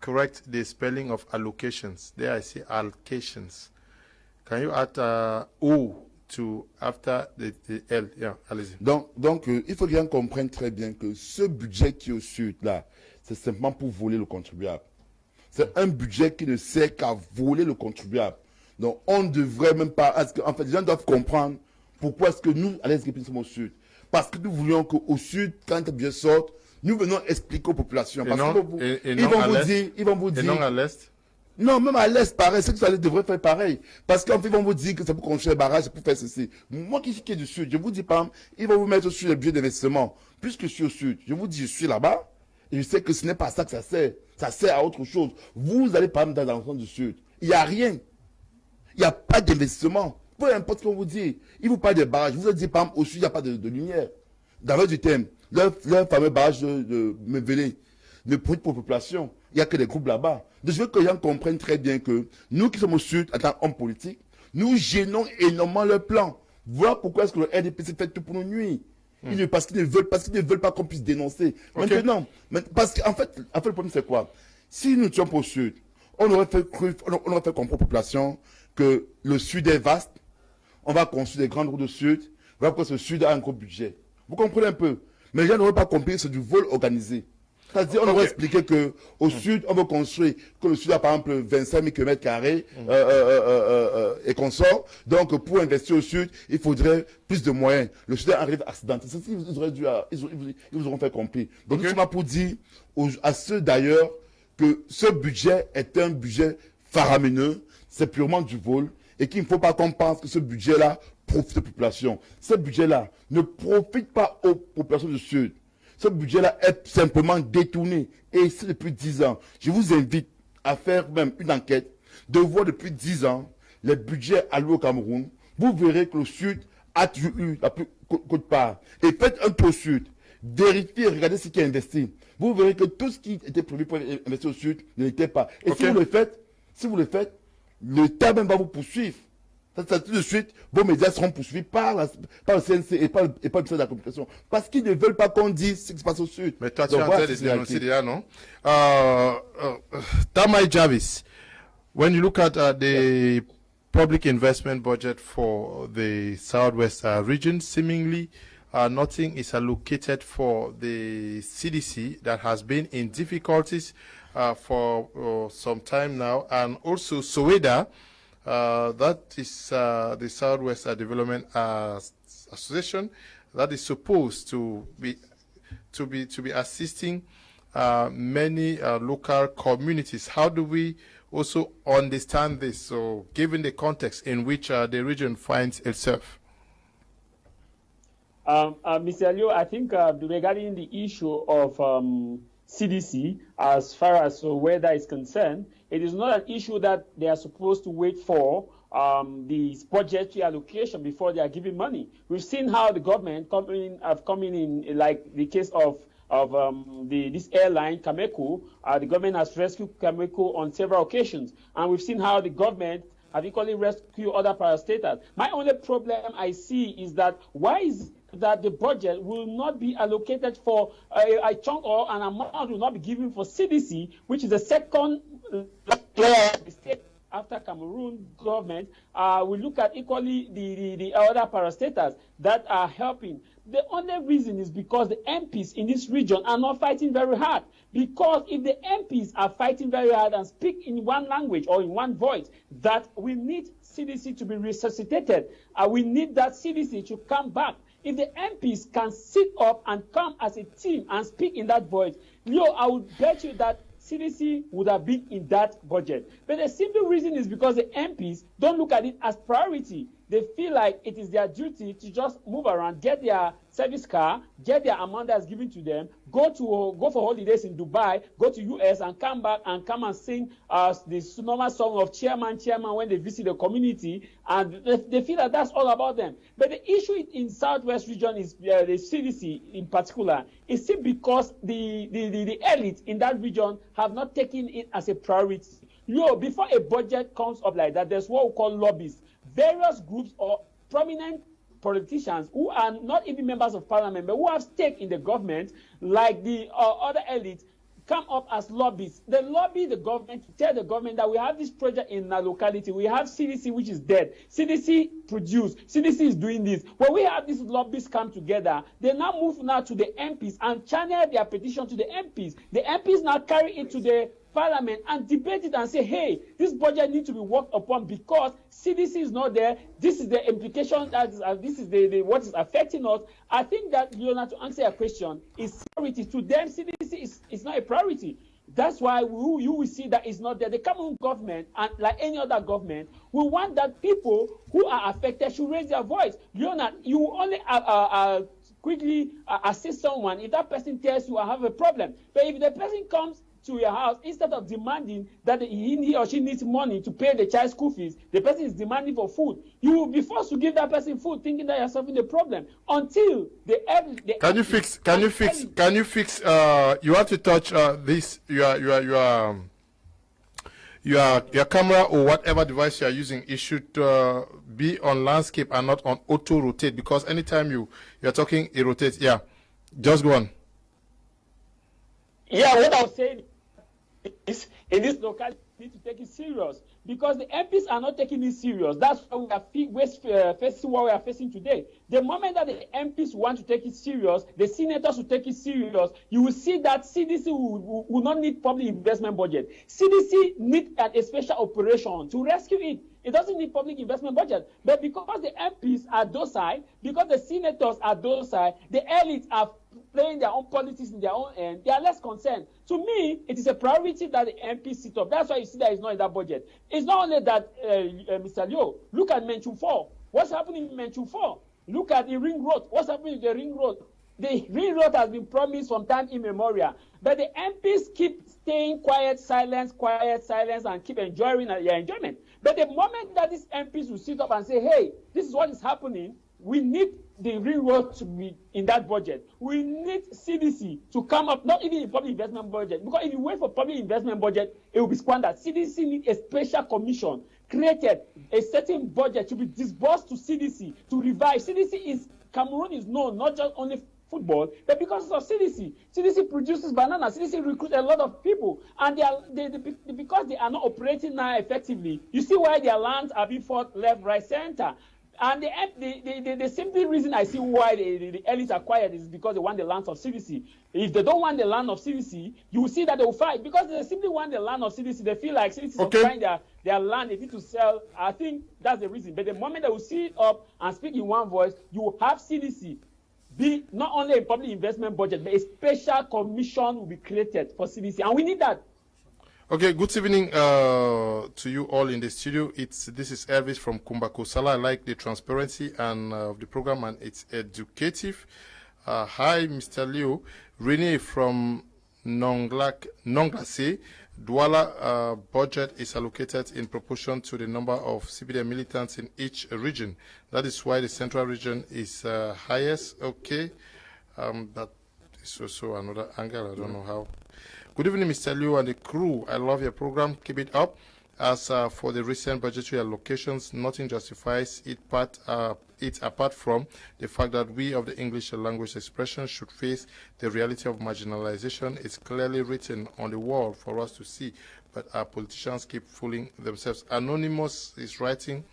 correct the spelling of allocations? There I see allocations. Can you add O to after the L? Yeah, allez-y. Donc il faut bien comprendre très bien que ce budget qui est au sud, là, c'est simplement pour voler le contribuable. C'est un budget qui ne sert qu'à voler le contribuable. Donc, on ne devrait même pas... En fait, les gens doivent comprendre pourquoi est-ce que nous, à l'Est, nous sommes au sud. Parce que nous voulions qu'au sud, quand le budget sort, nous venons expliquer aux populations. Parce ils vont vous dire... Et non à l'Est? Non, même à l'Est, pareil. C'est que ça devrait faire pareil. Parce qu'en fait, ils vont vous dire que c'est pour construire un barrage, c'est pour faire ceci. Moi qui suis du sud, je vous dis, par exemple, ils vont vous mettre sur le budget d'investissement. Puisque je suis au sud, je vous dis, je suis là-bas. Et je sais que ce n'est pas ça que ça sert. Ça sert à autre chose. Vous allez par exemple dans l'ensemble du sud. Il n'y a rien. Il n'y a pas d'investissement. peu importe ce qu'on vous dit. Il vous parle des barrages. Vous avez dit, par exemple, au sud, il n'y a pas de lumière. Dans le du thème, leur fameux barrage de Mevele ne produit pour la population. Il n'y a que des groupes là-bas. Donc, je veux que les gens comprennent très bien que nous qui sommes au sud, en tant qu'hommes politiques, nous gênons énormément leur plan. Voilà pourquoi est-ce que le RDPC fait tout pour nous nuire. Parce qu'ils ne veulent pas qu'on puisse dénoncer. Okay. Maintenant, parce qu'en fait, le problème c'est quoi? Si nous sommes au sud, on aurait fait comprendre aux populations que le sud est vaste, on va construire des grandes routes de sud, voilà pourquoi ce sud a un gros budget. Vous comprenez un peu? Mais les gens n'auraient pas compris que c'est du vol organisé. C'est-à-dire, on aurait expliqué que au sud, on veut construire, que le sud a par exemple 25 000 km² et qu'on sort. Donc, pour investir au sud, il faudrait plus de moyens. Le sud arrive accidenté. C'est ce qu'ils vous auront fait compris. Donc, nous sommes pour dire à ceux d'ailleurs que ce budget est un budget faramineux, c'est purement du vol et qu'il ne faut pas qu'on pense que ce budget-là profite aux populations. Ce budget-là ne profite pas aux populations du sud. Ce budget-là est simplement détourné. Et c'est depuis 10 ans. Je vous invite à faire même une enquête, de voir depuis 10 ans les budgets alloués au Cameroun. Vous verrez que le Sud a toujours eu la plus cote part. Et faites un tour au Sud. Vérifiez, regardez ce qui est investi. Vous verrez que tout ce qui était prévu pour investir au Sud ne l'était pas. Et si vous le faites, l'État même va vous poursuivre. Ça, tout de suite, vos médias seront poursuivis par le CNC et par le ministère de la Communication. Parce qu'ils ne veulent pas qu'on dise ce qui se passe au Sud. Mais toi, tu es en train de dénoncer déjà, non? Tamai Jarvis, when you look at the public investment budget for the Southwest region, seemingly nothing is allocated for the CDC that has been in difficulties for some time now, and also Soweto. That is the Southwest Development Association that is supposed to be assisting many local communities. How do we also understand this? So, given the context in which the region finds itself. Mr. Alio, I think regarding the issue of CDC, as far as Soweto is concerned, it is not an issue that they are supposed to wait for the budgetary allocation before they are giving money. We've seen how the government have come in, like the case of this airline, Cameco. The government has rescued Cameco on several occasions, and we've seen how the government have equally rescued other parastatals. My only problem I see is that why is that the budget will not be allocated for a chunk or an amount will not be given for CDC, which is the second player in the state after Cameroon government. We look at equally the other parastatals that are helping. The only reason is because the MPs in this region are not fighting very hard. Because if the MPs are fighting very hard and speak in one language or in one voice, that we need CDC to be resuscitated, we need that CDC to come back. If the MPs can sit up and come as a team and speak in that voice, I would bet you that CDC would have been in that budget. But the simple reason is because the MPs don't look at it as priority. They feel like it is their duty to just move around, get their service car, get their amount that's given to them, go for holidays in Dubai, go to US and come back and come and sing this normal song of chairman when they visit the community, and they feel that that's all about them. But the issue in Southwest region is the CDC in particular is simply because the elite in that region have not taken it as a priority. Before a budget comes up like that, there's what we call lobbies. Various groups or prominent politicians who are not even members of parliament, but who have stake in the government, like the other elites, come up as lobbyists. They lobby the government to tell the government that we have this project in our locality. We have CDC, which is dead. CDC produced. CDC is doing this. When we have these lobbyists come together, they now move to the MPs and channel their petition to the MPs. The MPs now carry it to the parliament and debate it and say, hey, this budget needs to be worked upon because CDC is not there. This is the implication, this is what is affecting us. I think that, to answer your question, is priority. To them, CDC is not a priority. That's why you will see that it's not there. The Cameroon government, and like any other government, we want that people who are affected should raise their voice. Leonard, you only quickly assist someone if that person tells you I have a problem. But if the person comes to your house, instead of demanding that he or she needs money to pay the child's school fees, the person is demanding for food. You will be forced to give that person food, thinking that you're solving the problem until Can you fix? You have to touch this. Your camera or whatever device you are using, it should be on landscape and not on auto rotate, because anytime you're talking, it rotates. Yeah, just go on. Yeah, what I was saying is, in this locality, we need to take it serious, because the MPs are not taking it serious. That's why we are facing what we are facing today. The moment that the MPs want to take it serious, the senators will take it serious, you will see that CDC will not need public investment budget. CDC needs a special operation to rescue it. It doesn't need public investment budget. But because the MPs are docile, because the senators are docile, the elites are playing their own politics in their own end, they are less concerned. To me, it is a priority that the MPs sit up. That's why you see that it's not in that budget. It's not only that, Mr. Leo, look at Mention 4. What's happening in Mention 4? Look at the ring road. What's happening with the ring road? The ring road has been promised from time immemorial, but the MPs keep staying quiet, silence, and keep enjoying their enjoyment. But the moment that these MPs will sit up and say, hey, this is what is happening, we need the ring road to be in that budget. We need CDC to come up, not even in public investment budget, because if you wait for public investment budget, it will be squandered. CDC needs a special commission created, a certain budget to be disbursed to CDC to revive. Cameroon is known not just only football, but because of CDC. CDC produces bananas. CDC recruits a lot of people, and because they are not operating now effectively, you see why their lands are being fought left, right, center. And the simple reason I see why the elites are quiet is because they want the lands of CDC. If they don't want the land of CDC, you will see that they will fight, because they simply want the land of CDC. They feel like CDC is occupying their land. They need to sell. I think that's the reason. But the moment they will sit up and speak in one voice, you will have CDC be not only a public investment budget, but a special commission will be created for CDC, and we need that. Okay, good evening to you all in the studio. This is Elvis from Kumbako Sala. I like the transparency and of the program, and it's educative. Hi, Mr. Leo. Rene from Nonglase. Douala budget is allocated in proportion to the number of CPDM militants in each region. That is why the central region is highest. Okay, that is also another angle. I don't know how. Good evening, Mr. Liu and the crew. I love your program. Keep it up. As for the recent budgetary allocations, nothing justifies it apart from the fact that we of the English language expression should face the reality of marginalization. It's clearly written on the wall for us to see, but our politicians keep fooling themselves. Anonymous is writing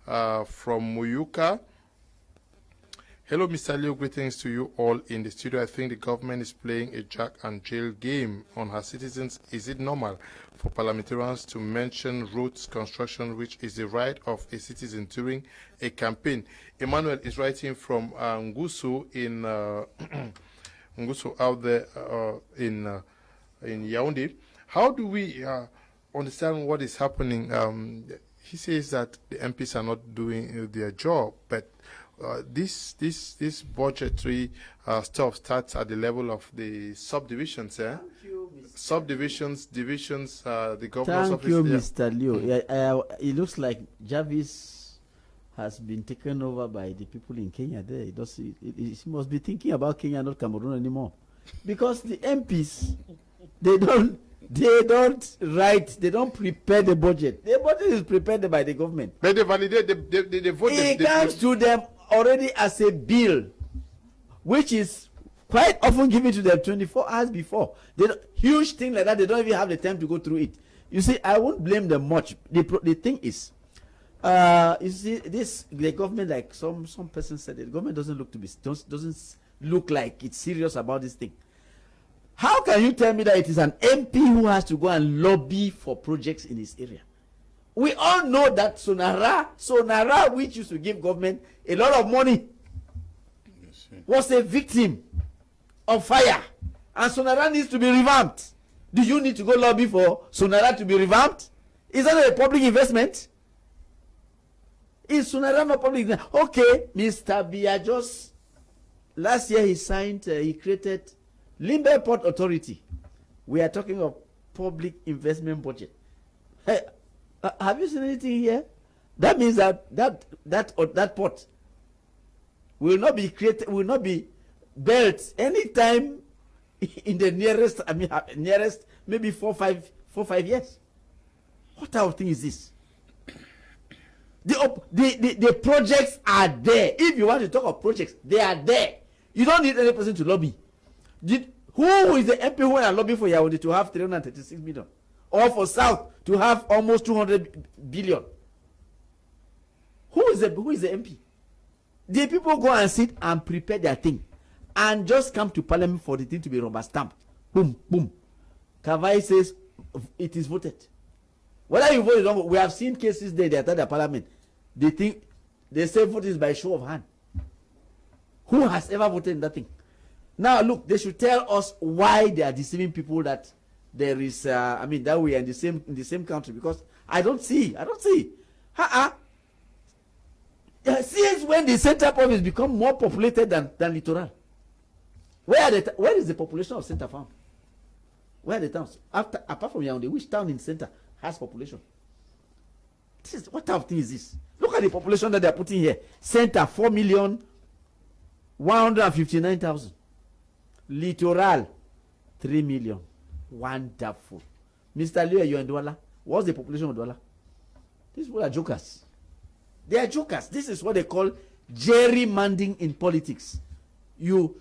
from Muyuka. Hello, Mr. Leo. Greetings to you all in the studio. I think the government is playing a jack and Jill game on her citizens. Is it normal for parliamentarians to mention roads construction, which is the right of a citizen during a campaign? Emmanuel is writing from Ngusu in Ngusu out there in Yaoundé. How do we understand what is happening? He says that the MPs are not doing their job, but this budgetary stuff starts at the level of the subdivisions, subdivisions, divisions, the governor's office. Thank you, Mr. Leo. It looks like Jarvis has been taken over by the people in Kenya there. He must be thinking about Kenya, not Cameroon anymore. Because the MPs, they don't prepare the budget. The budget is prepared by the government. But they validate, they vote. It comes to them already as a bill, which is quite often given to them 24 hours before. Huge thing like that, they don't even have the time to go through it. You see, I won't blame them much. The thing is, you see, the government, like some person said, the government doesn't look like it's serious about this thing. How can you tell me that it is an MP who has to go and lobby for projects in his area? We all know that Sonara, which used to give government a lot of money, was a victim of fire. And Sonara needs to be revamped. Do you need to go lobby for Sonara to be revamped? Is that a public investment? Is Sonara not public investment? Okay, Mr. Biajos, last year he created Limbe Port Authority. We are talking of public investment budget. Hey, have you seen anything here? That means that port will not be created, will not be built anytime in the nearest, nearest maybe 4-5 years. What type of thing is this? The projects are there. If you want to talk of projects, they are there. You don't need any person to lobby. Who is the MP who are lobbying for Yaoundé to have 336 million? Or for South to have almost 200 billion? Who is the MP? The people go and sit and prepare their thing and just come to parliament for the thing to be rubber stamped. Boom, boom. Kavai says it is voted. Whether you vote or not, we have seen cases there, they attack the parliament. They say vote is by show of hand. Who has ever voted in that thing? Now look, they should tell us why they are deceiving people that there is, that we are in the same country, because I don't see. Since when the Center province become more populated than Littoral? Where is the population of Center found? Where are the towns? Apart from Yaoundé, which town in Center has population? What type of thing is this? Look at the population that they are putting here. Center 4,159,000. Littoral 3 million. Wonderful. Mr. Leo, you're in Douala. What's the population of Douala? These people are jokers. They are jokers. This is what they call gerrymandering in politics. You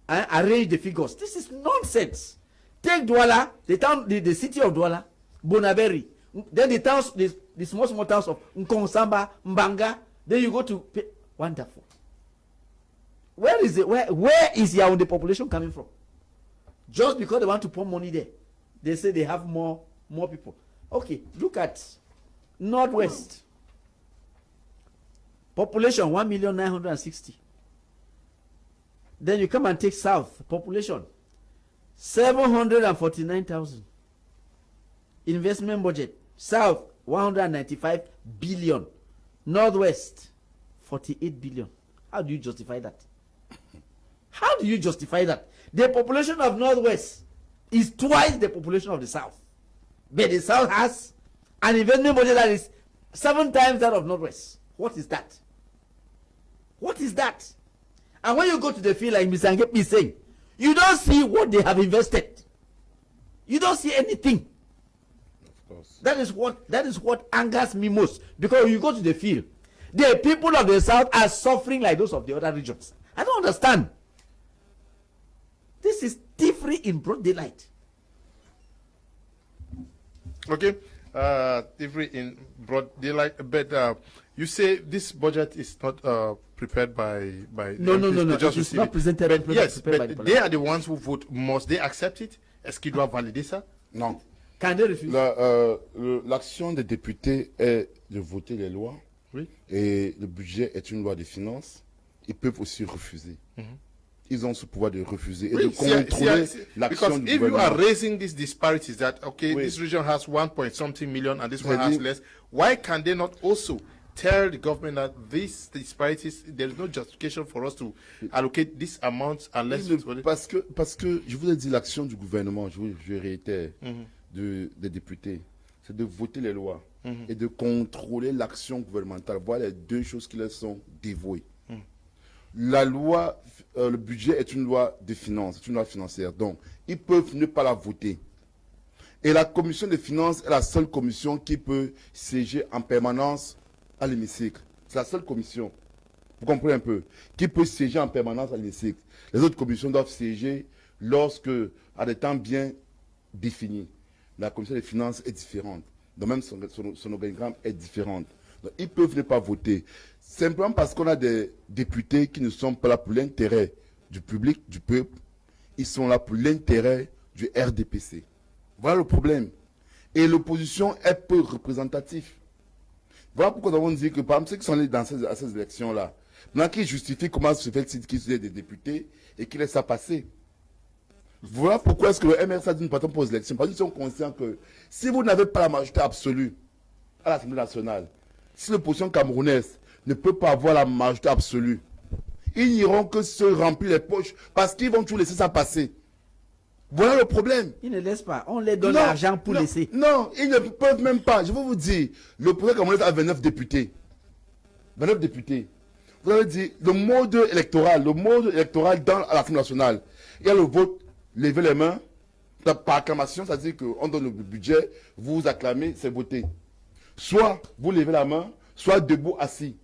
arrange the figures. This is nonsense. Take Douala, the city of Douala, Bonaberi, then the towns, the small towns of Nkonsamba, Mbanga. Then you go to wonderful. Where is Yaoundé population coming from? Just because they want to put money there, they say they have more people. Okay, look at Northwest. Population 1,960,000. Then you come and take South. Population 749,000. Investment budget. South 195 billion. Northwest 48 billion. How do you justify that? How do you justify that? The population of Northwest is twice the population of the South. But the South has an investment budget that is 7 times that of Northwest. What is that? What is that? And when you go to the field, like Mr. Angepi is saying, you don't see what they have invested. You don't see anything. Of course. That is what angers me most. Because when you go to the field, the people of the South are suffering like those of the other regions. I don't understand. This is thievery in broad daylight. Okay, thievery in broad daylight. But you say this budget is not prepared by No. It's not presented. Yes, but they are the ones who vote. Must they accept it? Est-ce qu'ils doivent valider ça? Non. Can they refuse? L'action des députés est de voter les lois. Oui. Et le budget est une loi de finances. Ils peuvent aussi refuser. Ils ont ce pouvoir de refuser et de contrôler l'action du gouvernement. Because if you are raising these disparities, that this region has 1.something million and this one has less, why can they not also tell the government that these disparities, there is no justification for us to allocate this amount unless... Parce que je vous ai dit, l'action du gouvernement, je réitère, des députés, c'est de voter les lois et de contrôler l'action gouvernementale. Voilà les deux choses qui leur sont dévouées. La loi, le budget est une loi de finances, c'est une loi financière. Donc, ils peuvent ne pas la voter. Et la commission des finances est la seule commission qui peut siéger en permanence à l'hémicycle. C'est la seule commission, vous comprenez un peu, qui peut siéger en permanence à l'hémicycle. Les autres commissions doivent siéger à des temps bien définis. La commission des finances est différente. Donc même son organigramme est différent. Donc, ils peuvent ne pas voter. Simplement parce qu'on a des députés qui ne sont pas là pour l'intérêt du public, du peuple. Ils sont là pour l'intérêt du RDPC. Voilà le problème. Et l'opposition est peu représentative. Voilà pourquoi nous avons dit que, par exemple, ceux qui sont allés dans ces élections-là, maintenant qui justifient comment se fait-il qu'ils soient des députés et qu'ils laissent ça passer. Voilà pourquoi est-ce que le MRSA dit nous partons pour les élections. Parce qu'ils sont conscients que si vous n'avez pas la majorité absolue à l'Assemblée nationale, si l'opposition camerounaise ne peut pas avoir la majorité absolue, ils n'iront que se remplir les poches parce qu'ils vont tout laisser ça passer. Voilà le problème. Ils ne laissent pas. On les donne l'argent pour laisser. Non, ils ne peuvent même pas. Je vais vous dire, le projet Camerounais a 29 députés. 29 députés. Vous avez dit, le mode électoral dans l'Assemblée nationale, il y a le vote, lever les mains, par acclamation, c'est-à-dire qu'on donne le budget, vous acclamez, c'est voté. Soit vous levez la main, soit debout, assis.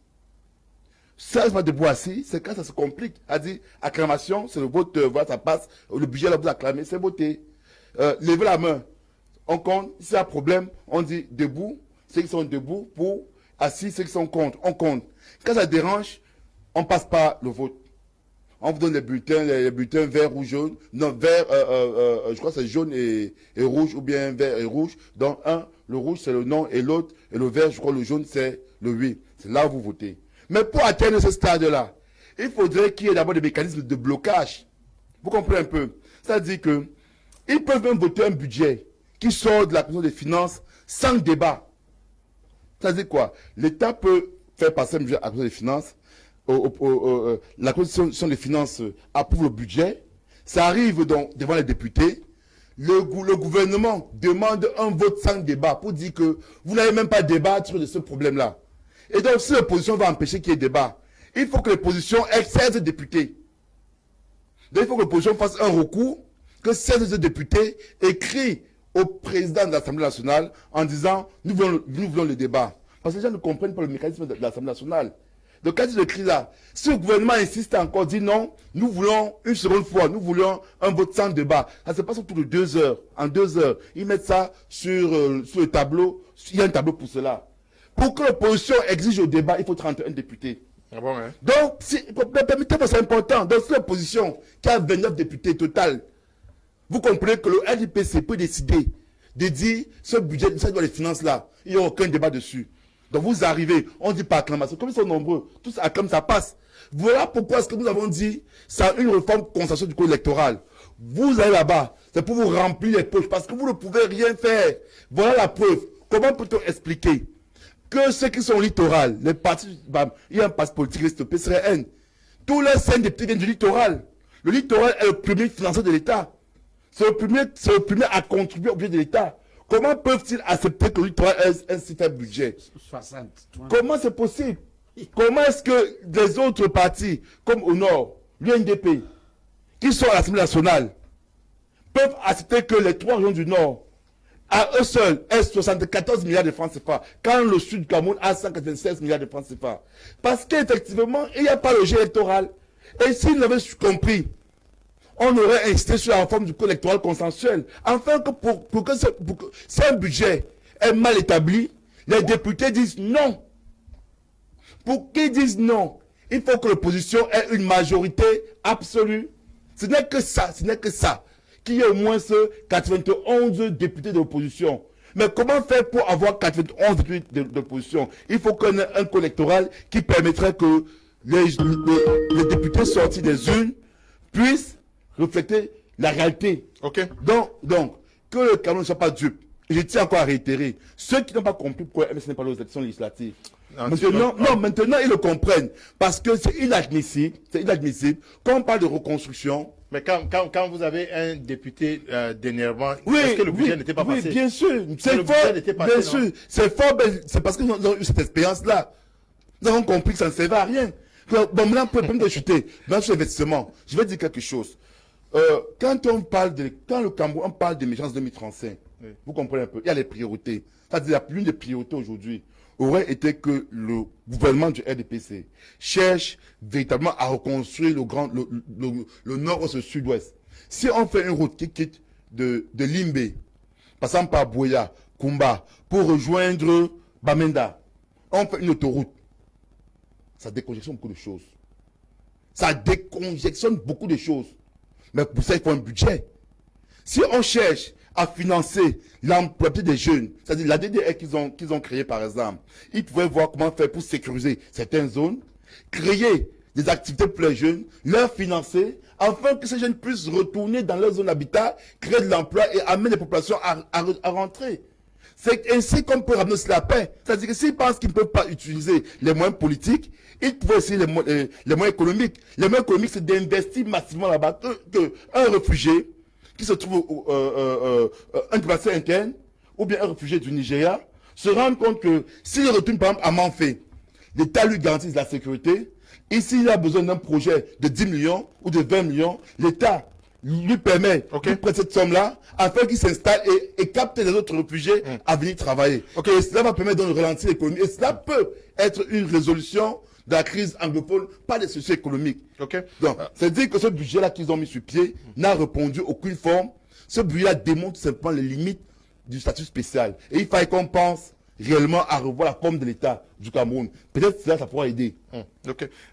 Ça, c'est pas debout assis, c'est quand ça se complique. C'est-à-dire, acclamation, c'est le vote, voilà, ça passe, le budget, là, vous acclamez, c'est voté. Levez la main, on compte, s'il y a un problème, on dit debout, ceux qui sont debout, pour, assis, ceux qui sont contre, on compte. Quand ça dérange, on passe pas le vote. On vous donne les bulletins vert ou jaune. Non, vert, je crois que c'est jaune et rouge, ou bien vert et rouge. Donc, le rouge, c'est le non, et l'autre, et le vert, je crois, le jaune, c'est le oui. C'est là où vous votez. Mais pour atteindre ce stade-là, il faudrait qu'il y ait d'abord des mécanismes de blocage. Vous comprenez un peu? C'est-à-dire que ils peuvent même voter un budget qui sort de la commission des finances sans débat. C'est-à-dire quoi? L'État peut faire passer un budget à la commission des finances. La commission des finances approuve le budget. Ça arrive donc devant les députés. Le gouvernement demande un vote sans débat pour dire que vous n'avez même pas débattre de ce problème-là. Et donc, si l'opposition va empêcher qu'il y ait débat, il faut que l'opposition ait 16 députés. Donc, il faut que l'opposition fasse un recours, que 16 députés écrivent au président de l'Assemblée nationale en disant « Nous voulons le débat ». Parce que les gens ne comprennent pas le mécanisme de l'Assemblée nationale. Donc, quand il écrit là, si le gouvernement insiste encore, dit non, nous voulons une seconde fois, nous voulons un vote sans débat. Ça se passe autour de 2 heures. En 2 heures, ils mettent ça sur le tableau. Il y a un tableau pour cela. Pour que l'opposition exige au débat, il faut 31 députés. Ah bon, hein? Donc, permettez-moi, c'est important. Donc, si l'opposition, qui a 29 députés total, vous comprenez que le RDPC peut décider de dire ce budget, ça doit les finances là. Il n'y a aucun débat dessus. Donc vous arrivez, on dit par acclamation, comme ils sont nombreux, tous acclament, ça passe. Voilà pourquoi est-ce que nous avons dit, ça une réforme consensuelle du code électoral. Vous allez là-bas, c'est pour vous remplir les poches, parce que vous ne pouvez rien faire. Voilà la preuve. Comment peut-on expliquer que ceux qui sont au littoral, les partis, il y a un parti politique, le PCRN, tous les 5 députés viennent du littoral. Le littoral est le premier financier de l'État. C'est le premier à contribuer au budget de l'État. Comment peuvent-ils accepter que le littoral ait un si faible budget? 60. Comment c'est possible? Comment est-ce que les autres partis, comme au Nord, l'UNDP, qui sont à l'Assemblée nationale, peuvent accepter que les 3 régions du Nord, à eux seuls, aient 74 milliards de francs CFA, quand le Sud du Cameroun a 196 milliards de francs CFA? Parce qu'effectivement, il n'y a pas le jeu électoral. Et s'ils l'avaient compris, on aurait insisté sur la réforme du code électoral consensuel. Enfin, que pour que si un budget est mal établi, les députés disent non. Pour qu'ils disent non, il faut que l'opposition ait une majorité absolue. Ce n'est que ça, qu'il y ait au moins 91 députés de l'opposition. Mais comment faire pour avoir 91 députés d'opposition? Il faut qu'on ait un code électoral qui permettrait que les députés sortis des urnes puissent refléter la réalité. Ok. Donc, que le Cameroun ne soit pas dupe. Je tiens encore à réitérer. Ceux qui n'ont pas compris pourquoi MS n'est pas aux élections législatives. Maintenant, ils le comprennent. Parce que c'est inadmissible. Quand on parle de reconstruction. Mais quand vous avez un député d'énervement, est-ce que le budget n'était pas passé? Oui, bien sûr. C'est fort. Bien sûr. C'est fort, c'est parce que nous avons eu cette expérience-là. Nous avons compris que ça ne servait à rien. Bon, maintenant, pour de chuter, maintenant, sur l'investissement, je vais dire quelque chose. Quand le Cameroun, on parle d'émergence 2035, oui. Vous comprenez un peu, il y a les priorités. C'est-à-dire, l'une des priorités aujourd'hui aurait été que le gouvernement du RDPC cherche véritablement à reconstruire le nord-ouest et le sud-ouest. Si on fait une route qui quitte de Limbe, passant par Boya, Kumba, pour rejoindre Bamenda, on fait une autoroute. Ça décongestionne beaucoup de choses. Mais pour ça, il faut un budget. Si on cherche à financer l'employabilité des jeunes, c'est-à-dire la DDR qu'ils ont créé par exemple, ils pouvaient voir comment faire pour sécuriser certaines zones, créer des activités pour les jeunes, leur financer, afin que ces jeunes puissent retourner dans leur zone d'habitat, créer de l'emploi et amener les populations à rentrer. C'est ainsi qu'on peut ramener aussi la paix. C'est-à-dire que s'ils pensent qu'ils ne peuvent pas utiliser les moyens politiques, ils peuvent essayer les moyens économiques. Les moyens économiques, c'est d'investir massivement là-bas. Un réfugié qui se trouve un déplacé interne ou bien un réfugié du Nigeria se rende compte que s'il retourne par exemple à Manfé, l'État lui garantit la sécurité. Et s'il a besoin d'un projet de 10 millions ou de 20 millions, l'État lui permet de prendre cette somme-là afin qu'il s'installe et capte les autres réfugiés à venir travailler. Et cela va permettre de ralentir l'économie. Et cela peut être une résolution de la crise anglophone, pas des solutions économiques. Donc, c'est-à-dire que ce budget-là qu'ils ont mis sur pied n'a répondu aucune forme. Ce budget-là démontre simplement les limites du statut spécial. Et il fallait qu'on pense réellement à revoir la forme de l'État du Cameroun. Peut-être que ça pourra aider.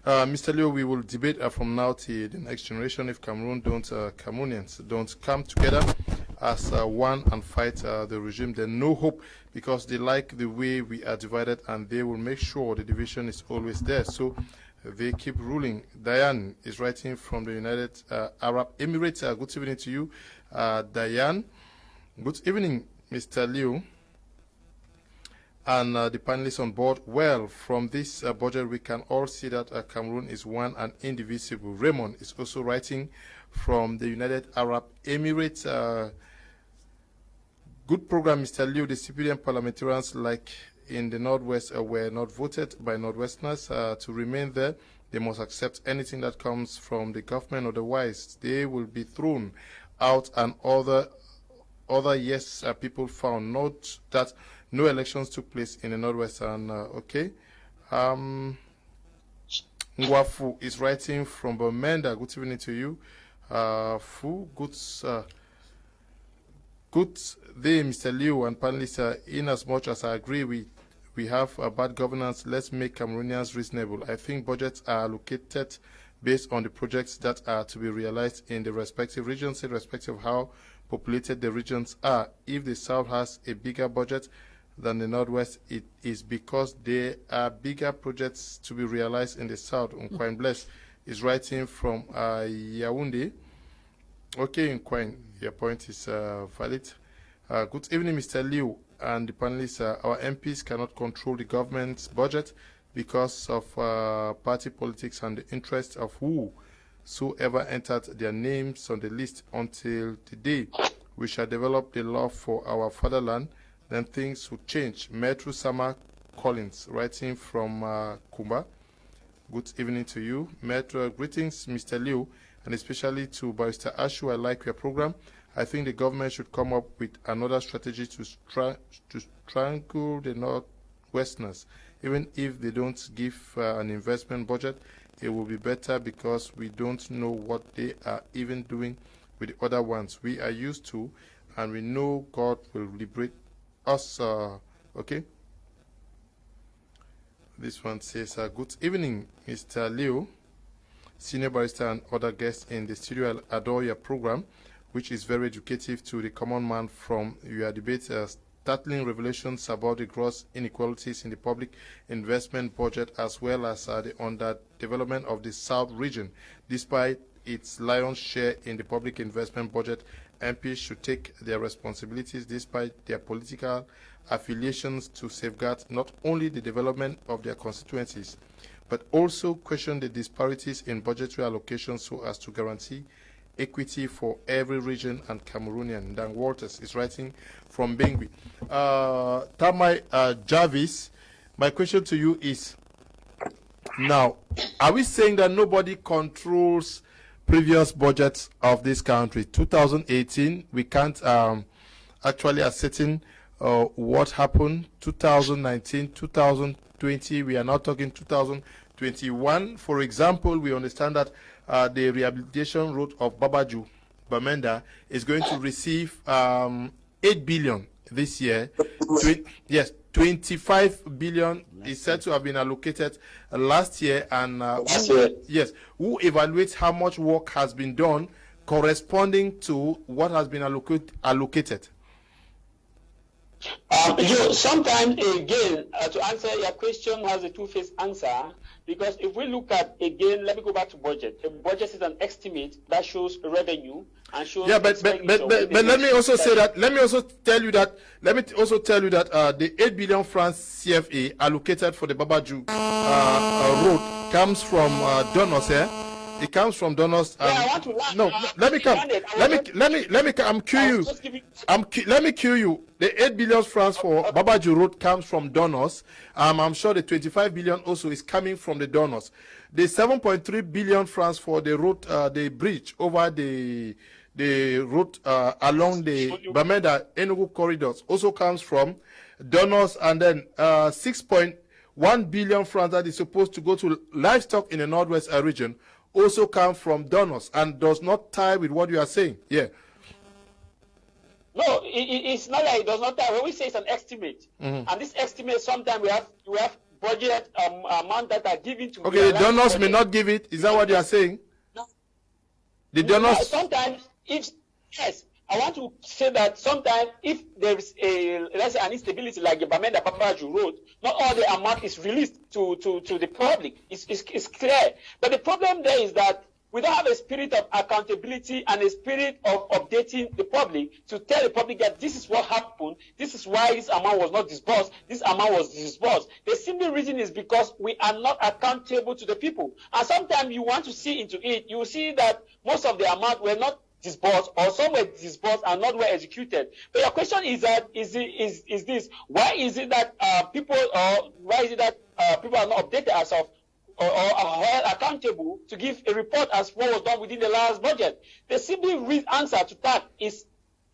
Mr. Liu, we will debate from now to the next generation if Cameroonians don't come together as one and fight the regime. There's no hope because they like the way we are divided and they will make sure the division is always there. So they keep ruling. Diane is writing from the United Arab Emirates. Good evening to you, Diane. Good evening, Mr. Liu. And the panelists on board. Well, from this budget, we can all see that Cameroon is one and indivisible. Raymond is also writing from the United Arab Emirates. Good program, Mr. Liu. The civilian parliamentarians, like in the Northwest, were not voted by Northwesterners to remain there. They must accept anything that comes from the government. Otherwise, they will be thrown out. And other yes, people found. Note that no elections took place in the Northwest. And Ngwafu is writing from Bamenda. Good evening to you. Fu, good day, Mr. Liu and panelists. In as much as I agree we have bad governance, let's make Cameroonians reasonable. I think budgets are allocated based on the projects that are to be realized in the respective regions, irrespective of how populated the regions are. If the South has a bigger budget than the Northwest, it is because there are bigger projects to be realized in the South. Nkwane Bless is writing from Yaoundé. Okay, Nkwane, your point is valid. Good evening, Mr. Liu and the panelists. Our MPs cannot control the government's budget because of party politics and the interests of whosoever entered their names on the list. Until the day we shall develop the love for our fatherland, then things will change. Metro Sama Collins, writing from Kumba. Good evening to you. Metro, greetings, Mr. Liu, and especially to Barrister Ashu. I like your program. I think the government should come up with another strategy to strangle the Northwesterners. Even if they don't give an investment budget, it will be better because we don't know what they are even doing with the other ones. We are used to, and we know God will liberate us. This one says, good evening, Mr. Liu, senior barrister and other guests in the studio. I adore your program, which is very educative to the common man. From your debate, startling revelations about the gross inequalities in the public investment budget, as well as the underdevelopment of the South region. Despite its lion's share in the public investment budget, MPs should take their responsibilities despite their political affiliations to safeguard not only the development of their constituencies, but also question the disparities in budgetary allocations so as to guarantee equity for every region and Cameroonian. Dan Walters is writing from Bengui. Tamai Jarvis, my question to you is, now, are we saying that nobody controls previous budgets of this country? 2018, we can't actually ascertain what happened. 2019, 2020, we are now talking 2021. For example, we understand that the rehabilitation road of Babaju, Bamenda, is going to receive 8 billion this year. Yes, 25 billion is said to have been allocated last year, and who evaluates how much work has been done corresponding to what has been allocated? Sometimes, again, to answer your question has a two-faced answer, because if we look at, again, let me go back to budget. A budget is an estimate that shows revenue and shows. Yeah, but let me also say that. Let me also tell you that. The 8 billion francs CFA allocated for the Babaju road comes from donors here. It comes from donors. I want to learn. No, let me come. Let me. I'm curious. Let me cue you. The 8 billion francs for Babaju Road comes from donors. I'm sure the 25 billion also is coming from the donors. The 7.3 billion francs for the road, the bridge over the road along the Bamenda Enugu corridors also comes from donors, and then 6.1 billion francs that is supposed to go to livestock in the Northwest region also come from donors and does not tie with what you are saying. Yeah. No, it's not like it does not tie. When we say it's an estimate, and this estimate sometimes we have budget amount that are given to. Okay, the donors may not give it. Is that what you are saying? No. The donors. Sometimes, yes, I want to say that sometimes if there is let's say an instability like the Bamenda Babaju Road, not all the amount is released to the public. It's clear. But the problem there is that we don't have a spirit of accountability and a spirit of updating the public to tell the public that this is what happened, this is why this amount was not disbursed, this amount was disbursed. The simple reason is because we are not accountable to the people. And sometimes you want to see into it, you will see that most of the amount were not disbursed, or some were disbursed and not were executed. But your question is that is this why is it that people are not updated as of or are held accountable to give a report as what was done within the last budget? The simple answer to that is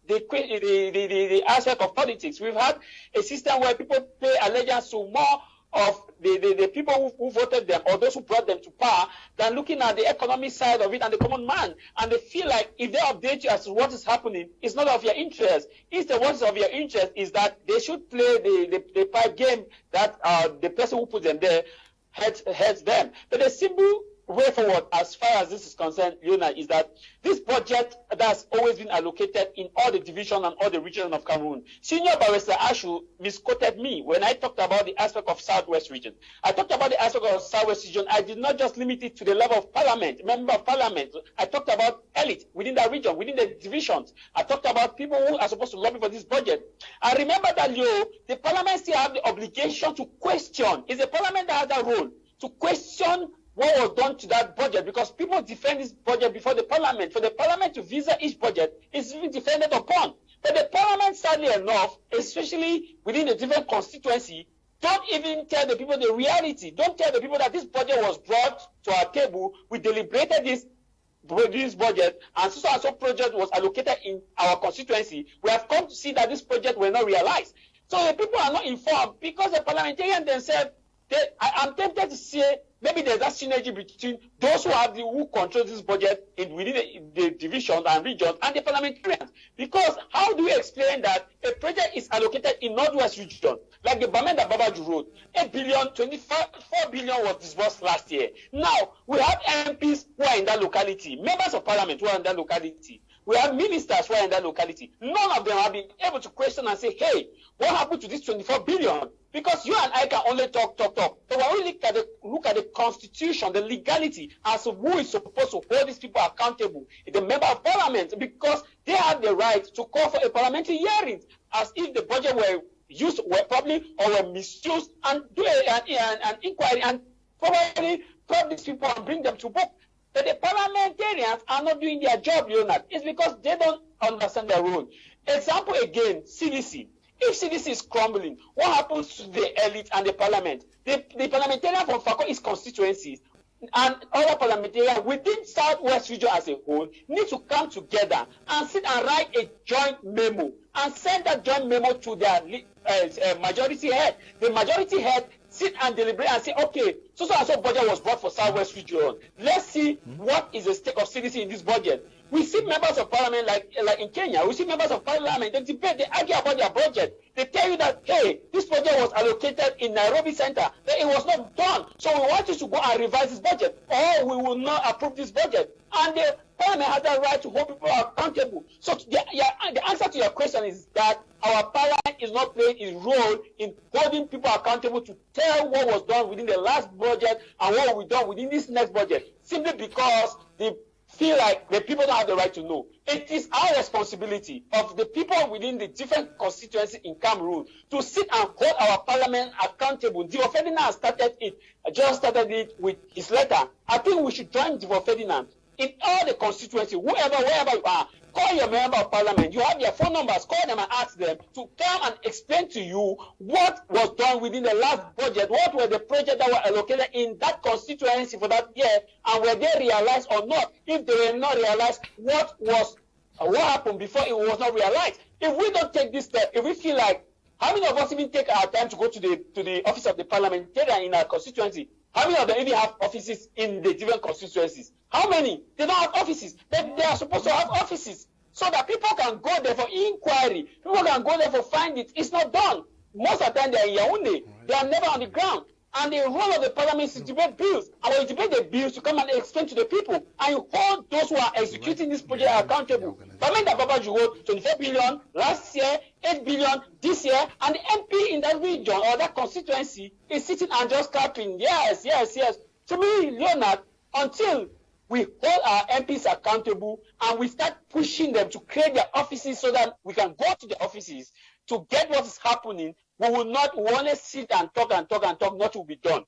the aspect of politics. We've had a system where people pay allegiance to more of the people who voted them or those who brought them to power than looking at the economic side of it and the common man. And they feel like if they update you as to what is happening, it's not of your interest. Instead, what is of your interest is that they should play the pipe game that the person who put them there heads them. But the simple way forward as far as this is concerned, Leonard, is that this budget that's always been allocated in all the divisions and all the regions of Cameroon. Senior Barrister Ashu misquoted me when I talked about the aspect of Southwest region. I talked about the aspect of Southwest region. I did not just limit it to the level of parliament, member of parliament. I talked about elite within that region, within the divisions. I talked about people who are supposed to lobby for this budget. I remember that, the parliament still have the obligation to question. It's the parliament that has that role to question what was done to that budget, because people defend this budget before the parliament. For the parliament to visa each budget is even defended upon. But the parliament, sadly enough, especially within a different constituency, don't even tell the people the reality. Don't tell the people that this budget was brought to our table. We deliberated this budget, and so project was allocated in our constituency. We have come to see that this project were not realized. So the people are not informed because the parliamentarians themselves, I'm tempted to say maybe there's that synergy between those who control this budget within the divisions and regions and the parliamentarians. Because how do we explain that a project is allocated in Northwest region, like the Bamenda Babaju Road, 8 billion, 24 billion was disbursed last year. Now, we have MPs who are in that locality, members of parliament who are in that locality. We have ministers who are in that locality. None of them have been able to question and say, hey, what happened to this 24 billion? Because you and I can only talk. But when we look at the constitution, the legality as to who is supposed to hold these people accountable, the member of parliament, because they have the right to call for a parliamentary hearing as if the budget were used properly or were misused, and do an inquiry and probably probe these people and bring them to book. But the parliamentarians are not doing their job, Leonard. It's because they don't understand their role. Example again, CDC. If CDC is crumbling, what happens to the elite and the parliament? The parliamentarian from Fakoi constituencies and other parliamentarians within Southwest region as a whole need to come together and sit and write a joint memo and send that joint memo to their majority head. The majority head sit and deliberate and say, okay, so budget was brought for Southwest region. Let's see what is the stake of CDC in this budget. We see members of parliament like in Kenya, we see members of parliament, they debate, they argue about their budget. They tell you that, hey, this budget was allocated in Nairobi Center, that it was not done. So we want you to go and revise this budget, or we will not approve this budget. And the parliament has the right to hold people accountable. So the answer to your question is that our parliament is not playing its role in holding people accountable to tell what was done within the last budget and what will be done within this next budget, simply because the feel like the people don't have the right to know. It is our responsibility of the people within the different constituencies in Cameroon to sit and hold our parliament accountable. Divo Ferdinand started it with his letter. I think we should join Divo Ferdinand in all the constituencies, wherever you are. Call your member of parliament. You have their phone numbers. Call them and ask them to come and explain to you what was done within the last budget. What were the projects that were allocated in that constituency for that year, and were they realized or not? If they were not realized, what happened before it was not realized? If we don't take this step, if we feel like, how many of us even take our time to go to the office of the parliamentarian in our constituency? How many of them even have offices in the different constituencies? How many? They don't have offices. They are supposed to have offices so that people can go there for inquiry. People can go there for find it. It's not done. Most of the time they are in Yaoundé. They are never on the ground. And the role of the parliament is to debate bills. And when you debate the bills, you come and explain to the people. And you hold those who are executing this project accountable. Parliament Babaji wrote 24 billion last year, 8 billion this year, and the MP in that region or that constituency is sitting and just clapping. Yes. To me, Leonard, until we hold our MPs accountable and we start pushing them to create their offices so that we can go to the offices to get what is happening, we will not want to sit and talk, not will be done.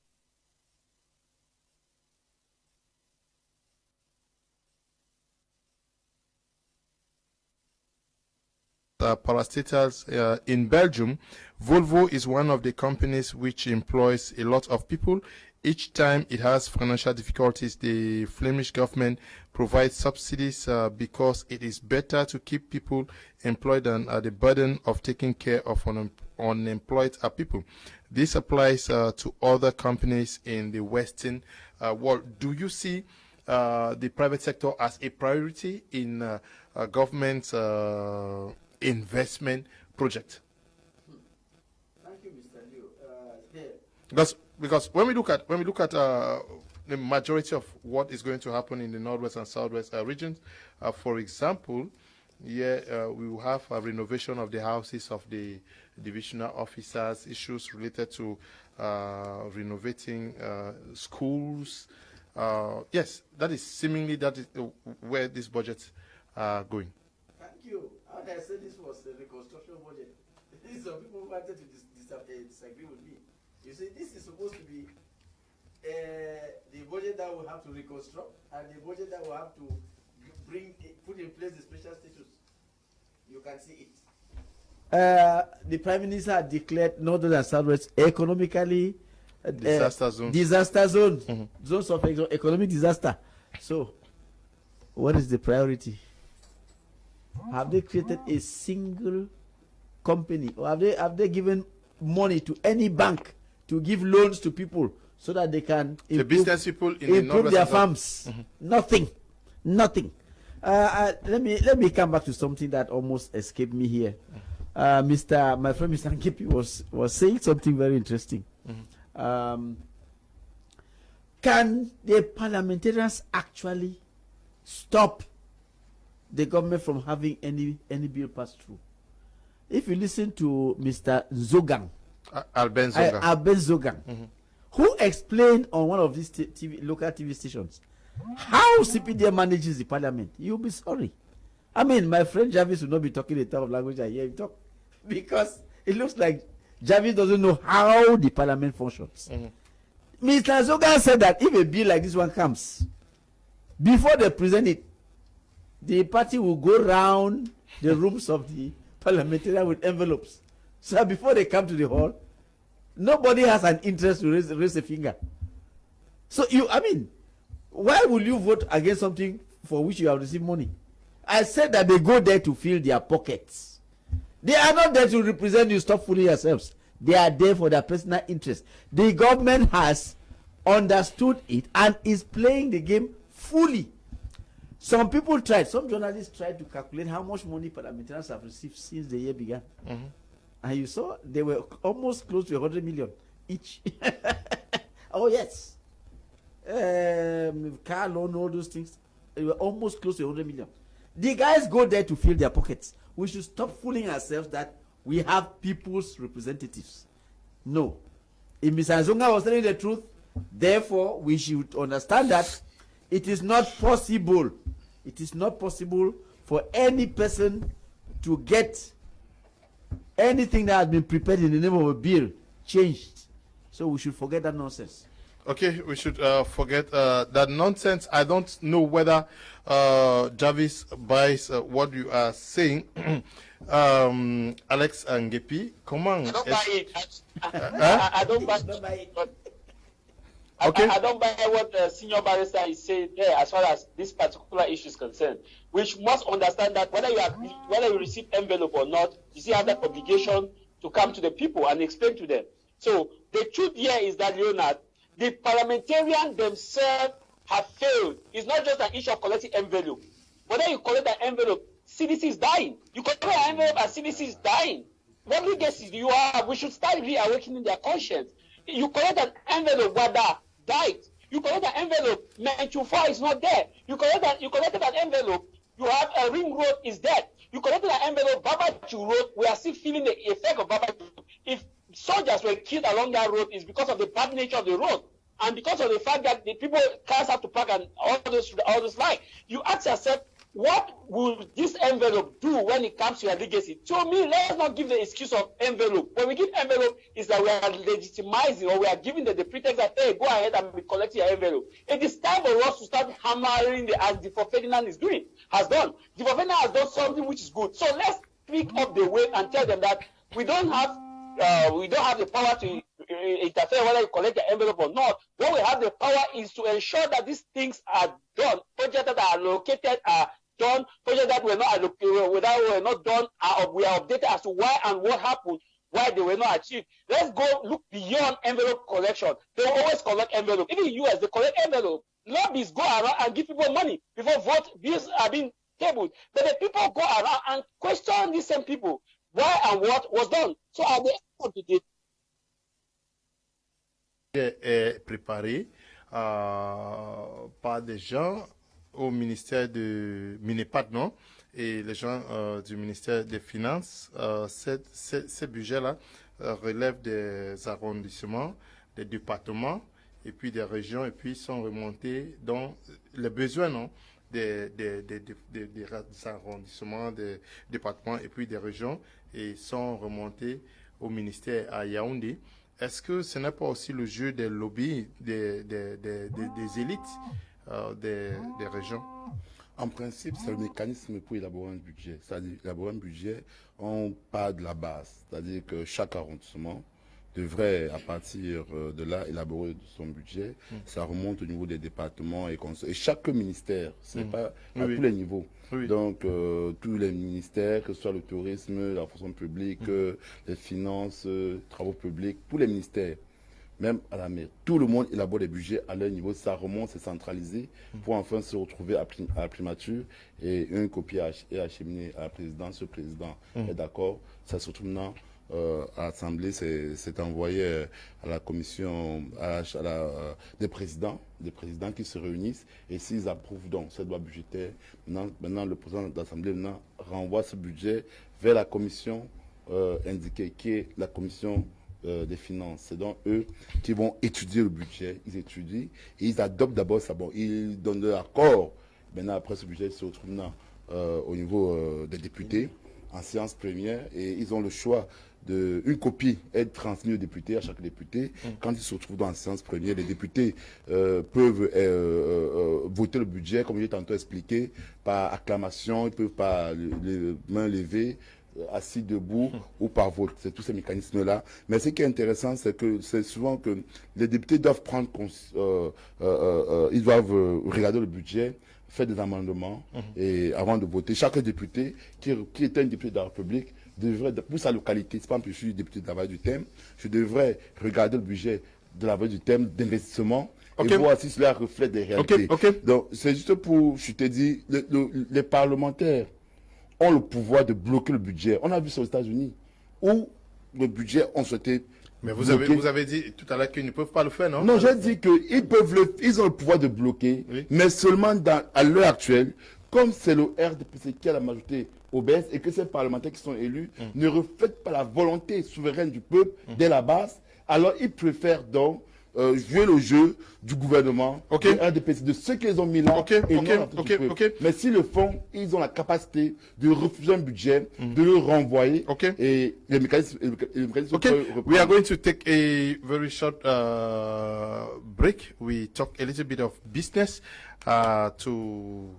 Parastatals in Belgium, Volvo is one of the companies which employs a lot of people. Each time it has financial difficulties, the Flemish government provides subsidies because it is better to keep people employed than the burden of taking care of unemployed people. This applies to other companies in the Western world. Do you see the private sector as a priority in government investment project? Thank you, Mr. Liu. Because when we look at the majority of what is going to happen in the Northwest and Southwest regions, for example, we will have a renovation of the houses of the divisional officers, issues related to renovating schools. Yes, that is where these budgets are going. Thank you. How did I say this was a reconstruction budget? Some people wanted to disagree with me. You see, this is supposed to be the budget that will have to reconstruct and the budget that will have to put in place the special status. You can see it. The Prime Minister had declared Northern and Southwest economically disaster zones. Disaster zones. Mm-hmm. Zones of economic disaster. So, what is the priority? Have they created a single company, or have they given money to any bank to give loans to people so that they can business people improve their farms? Mm-hmm. Nothing. Let me come back to something that almost escaped me here. My friend Mr. Nkipi was saying something very interesting. Mm-hmm. Can the parliamentarians actually stop the government from having any bill passed through? If you listen to Mr. Zogang, Alben Zogang, mm-hmm. who explained on one of these local TV stations how CPDM manages the parliament, you'll be sorry. I mean, my friend Jarvis will not be talking the type of language I hear him talk, because it looks like Jarvis doesn't know how the parliament functions. Mm-hmm. Mr. Zogang said that if a bill like this one comes, before they present it, the party will go round the rooms of the parliamentarian with envelopes. So before they come to the hall, nobody has an interest to raise a finger. So why will you vote against something for which you have received money? I said that they go there to fill their pockets. They are not there to represent you. Stop fooling yourselves. They are there for their personal interest. The government has understood it and is playing the game fully. Some journalists tried to calculate how much money parliamentarians have received since the year began. Mm-hmm. And you saw they were almost close to 100 million each. Oh, yes. Car loan, all those things. They were almost close to 100 million. The guys go there to fill their pockets. We should stop fooling ourselves that we have people's representatives. No. If Mr. Zonga was telling the truth, therefore, we should understand that it is not possible It is not possible for any person to get anything that has been prepared in the name of a bill changed. So we should forget that nonsense. Okay, we should forget that nonsense. I don't know whether Jarvis buys what you are saying. Alex Ngepi, comment? I don't buy it. I don't buy it. Okay. I don't buy what the senior barrister is saying there as far as this particular issue is concerned. We must understand that whether you receive envelope or not, you still have that obligation to come to the people and explain to them. So the truth here is that, Leonard, the parliamentarians themselves have failed. It's not just an issue of collecting envelope. Whether you collect an envelope, CDC is dying. You collect an envelope and CDC is dying. What legacy do you have? We should start reawakening their conscience. You collect an envelope, Wada died. You collect an envelope, Menchufa is not there. You collected an envelope, you have a ring road is dead. You collected an envelope, Babachu Road, we are still feeling the effect of Babachu. If soldiers were killed along that road, it's because of the bad nature of the road. And because of the fact that the people, cars have to park and all those like. You ask yourself, what will this envelope do when it comes to your legacy? To me, let's not give the excuse of envelope. When we give envelope, is that we are legitimizing or we are giving the pretext that, hey, go ahead and be collecting your envelope. It is time for us to start hammering as Difo Ferdinand has done. Difo Ferdinand has done something which is good. So let's pick up the weight and tell them that we don't have the power to interfere whether you collect the envelope or not. What we have the power is to ensure that these things are done. Projects that are allocated are done. Projects that were not done we are updated as to why and what happened, why they were not achieved. Let's go look beyond envelope collection. They will always collect envelope. Even in the US, they collect envelope. Lobbyists go around and give people money before bills are being tabled. But the people go around and question these same people why and what was done. So at the end of the day, est préparé par des gens au ministère de Minepat, non? Et les gens du ministère des Finances. Ces budgets-là relèvent des arrondissements, des départements et puis des régions et puis sont remontés dans les besoins, non? Des arrondissements, des départements et puis des régions et sont remontés au ministère à Yaoundé. Est-ce que ce n'est pas aussi le jeu des lobbies, des élites des régions? En principe, c'est le mécanisme pour élaborer un budget. C'est-à-dire, élaborer un budget, on part de la base. C'est-à-dire que chaque arrondissement devrait, à partir de là, élaborer son budget. Ça remonte au niveau des départements et chaque ministère, c'est pas à tous les niveaux. Oui. Donc, tous les ministères, que ce soit le tourisme, la fonction publique, les finances, travaux publics, tous les ministères, même à la mer, tout le monde élabore des budgets à leur niveau. Ça remonte, c'est centralisé pour enfin se retrouver à la primature et une copie est acheminée à la présidence. Le président est d'accord. Ça se retrouve maintenant à l'Assemblée, c'est envoyé à la commission, des présidents qui se réunissent et s'ils approuvent donc cette loi budgétaire, maintenant le président de l'Assemblée renvoie ce budget vers la commission indiquée qui est la commission des finances. C'est donc eux qui vont étudier le budget, ils étudient et ils adoptent d'abord ça. Bon, ils donnent leur accord. Maintenant, après ce budget se retrouve au niveau des députés en séance plénière et ils ont le choix une copie est transmise aux députés, à chaque député. Quand ils se retrouvent dans la séance plénière, les députés peuvent voter le budget, comme j'ai tantôt expliqué, par acclamation, ils peuvent par les mains levées, assis debout ou par vote. C'est tous ces mécanismes-là. Mais ce qui est intéressant, c'est que c'est souvent que les députés doivent prendre ils doivent regarder le budget, faire des amendements et avant de voter. Chaque député qui est un député de la République devrait, pour sa localité, par exemple, je suis député de la Vallée du Thème, je devrais regarder le budget de la Vallée du Thème d'investissement et voir si cela reflète des réalités. Donc, c'est juste pour, je te dis, les parlementaires ont le pouvoir de bloquer le budget. On a vu ça aux États-Unis, où le budget ont souhaité. Mais vous avez dit tout à l'heure qu'ils ne peuvent pas le faire, non? Non, j'ai dit qu'ils ont le pouvoir de bloquer, mais seulement à l'heure actuelle, comme c'est le RDPC qui a la majorité obèse et que ces parlementaires qui sont élus ne reflètent pas la volonté souveraine du peuple dès la base, alors ils préfèrent donc jouer le jeu du gouvernement, Ok. de RDPC, de ceux qui les ont mis là. Ok, et ok, non n'importe ok, qui peut. ok. Mais si le font, ils ont la capacité de refuser un budget, de le renvoyer. Ok. Et les mécanismes Okay, peuvent we are reprendre. going to take a very short break. We talk a little bit of business to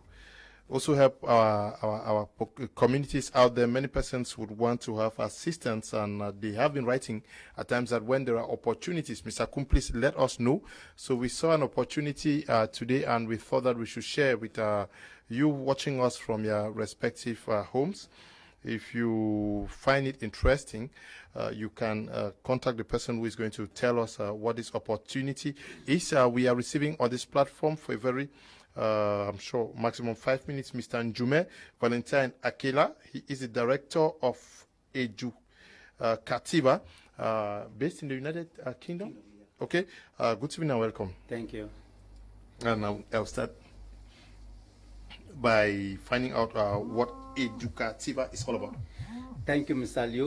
also help our communities out there. Many persons would want to have assistance, and they have been writing at times that when there are opportunities, Mr. Kum, please let us know. So we saw an opportunity today, and we thought that we should share with you watching us from your respective homes. If you find it interesting, you can contact the person who is going to tell us what this opportunity is. We are receiving on this platform for a very, I'm sure, maximum 5 minutes, Mr. Njume Valentine Akela. He is the director of Educativa, based in the United Kingdom. Okay, good evening and welcome. Thank you. And I'll start by finding out what Educativa is all about. Thank you, Mr. Liu.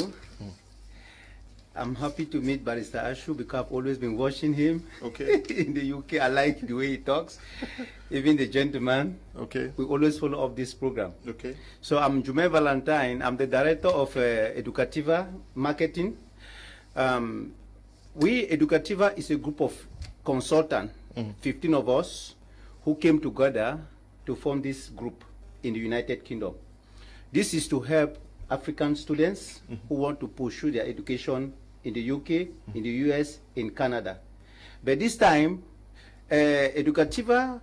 I'm happy to meet Barrister Ashu because I've always been watching him. Okay. In the UK, I like the way he talks. Even the gentleman. Okay. We always follow up this program. Okay. So I'm Jume Valentine. I'm the director of Educativa Marketing. Educativa is a group of consultants, 15 of us, who came together to form this group in the United Kingdom. This is to help African students who want to pursue their education in the UK, in the US, in Canada. But this time, Educativa,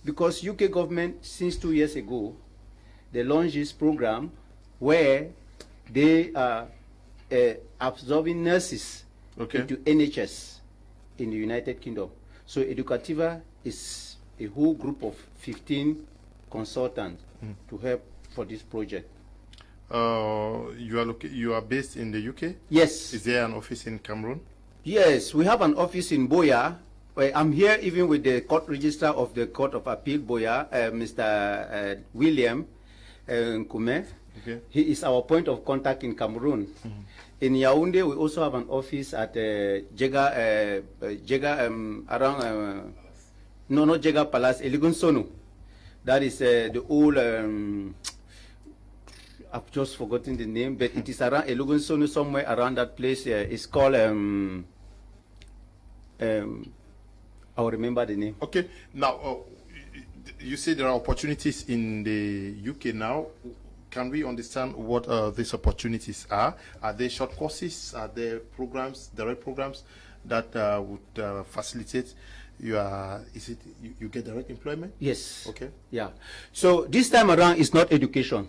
because UK government, since 2 years ago, they launched this program where they are absorbing nurses into NHS in the United Kingdom. So Educativa is a whole group of 15 consultants to help for this project. You are based in the UK? Yes. Is there an office in Cameroon? Yes, we have an office in Boya. I'm here even with the court registrar of the Court of Appeal, Boya, Mr. William Nkume. Okay. He is our point of contact in Cameroon. In Yaoundé, we also have an office at Jega, around, no, not Jega Palace, Eligun Sonu. That is the old, I've just forgotten the name, but it is around Eligun Sonu, somewhere around that place. It's called, I'll remember the name. Okay. Now, you say there are opportunities in the UK now. Can we understand what these opportunities are? Are they short courses? Are there programs, direct programs that would facilitate your, you get direct employment? Yes. Okay. Yeah. So this time around is not education.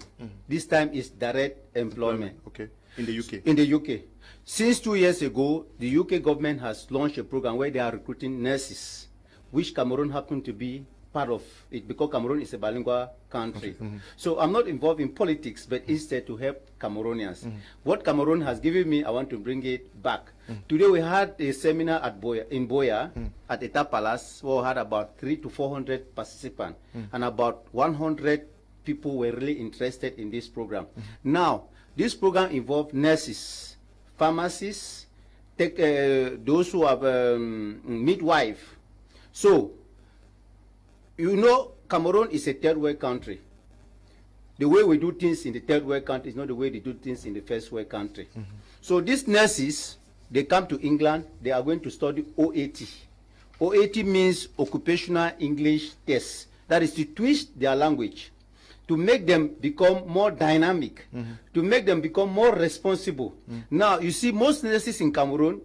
This time is direct employment. Okay. In the UK? In the UK. Since 2 years ago, the UK government has launched a program where they are recruiting nurses, which Cameroon happened to be part of it because Cameroon is a bilingual country. So I'm not involved in politics, but instead to help Cameroonians. What Cameroon has given me, I want to bring it back. Today we had a seminar at Boya, at Eta Palace, where we had about 300 to 400 participants, and about 100 people were really interested in this program. Now, this program involved nurses, pharmacists, those who have midwife. So, you know, Cameroon is a third world country. The way we do things in the third world country is not the way they do things in the first world country. So these nurses, they come to England, they are going to study OAT. OAT means Occupational English Test. That is to twist their language, to make them become more dynamic, to make them become more responsible. Now, you see, most nurses in Cameroon,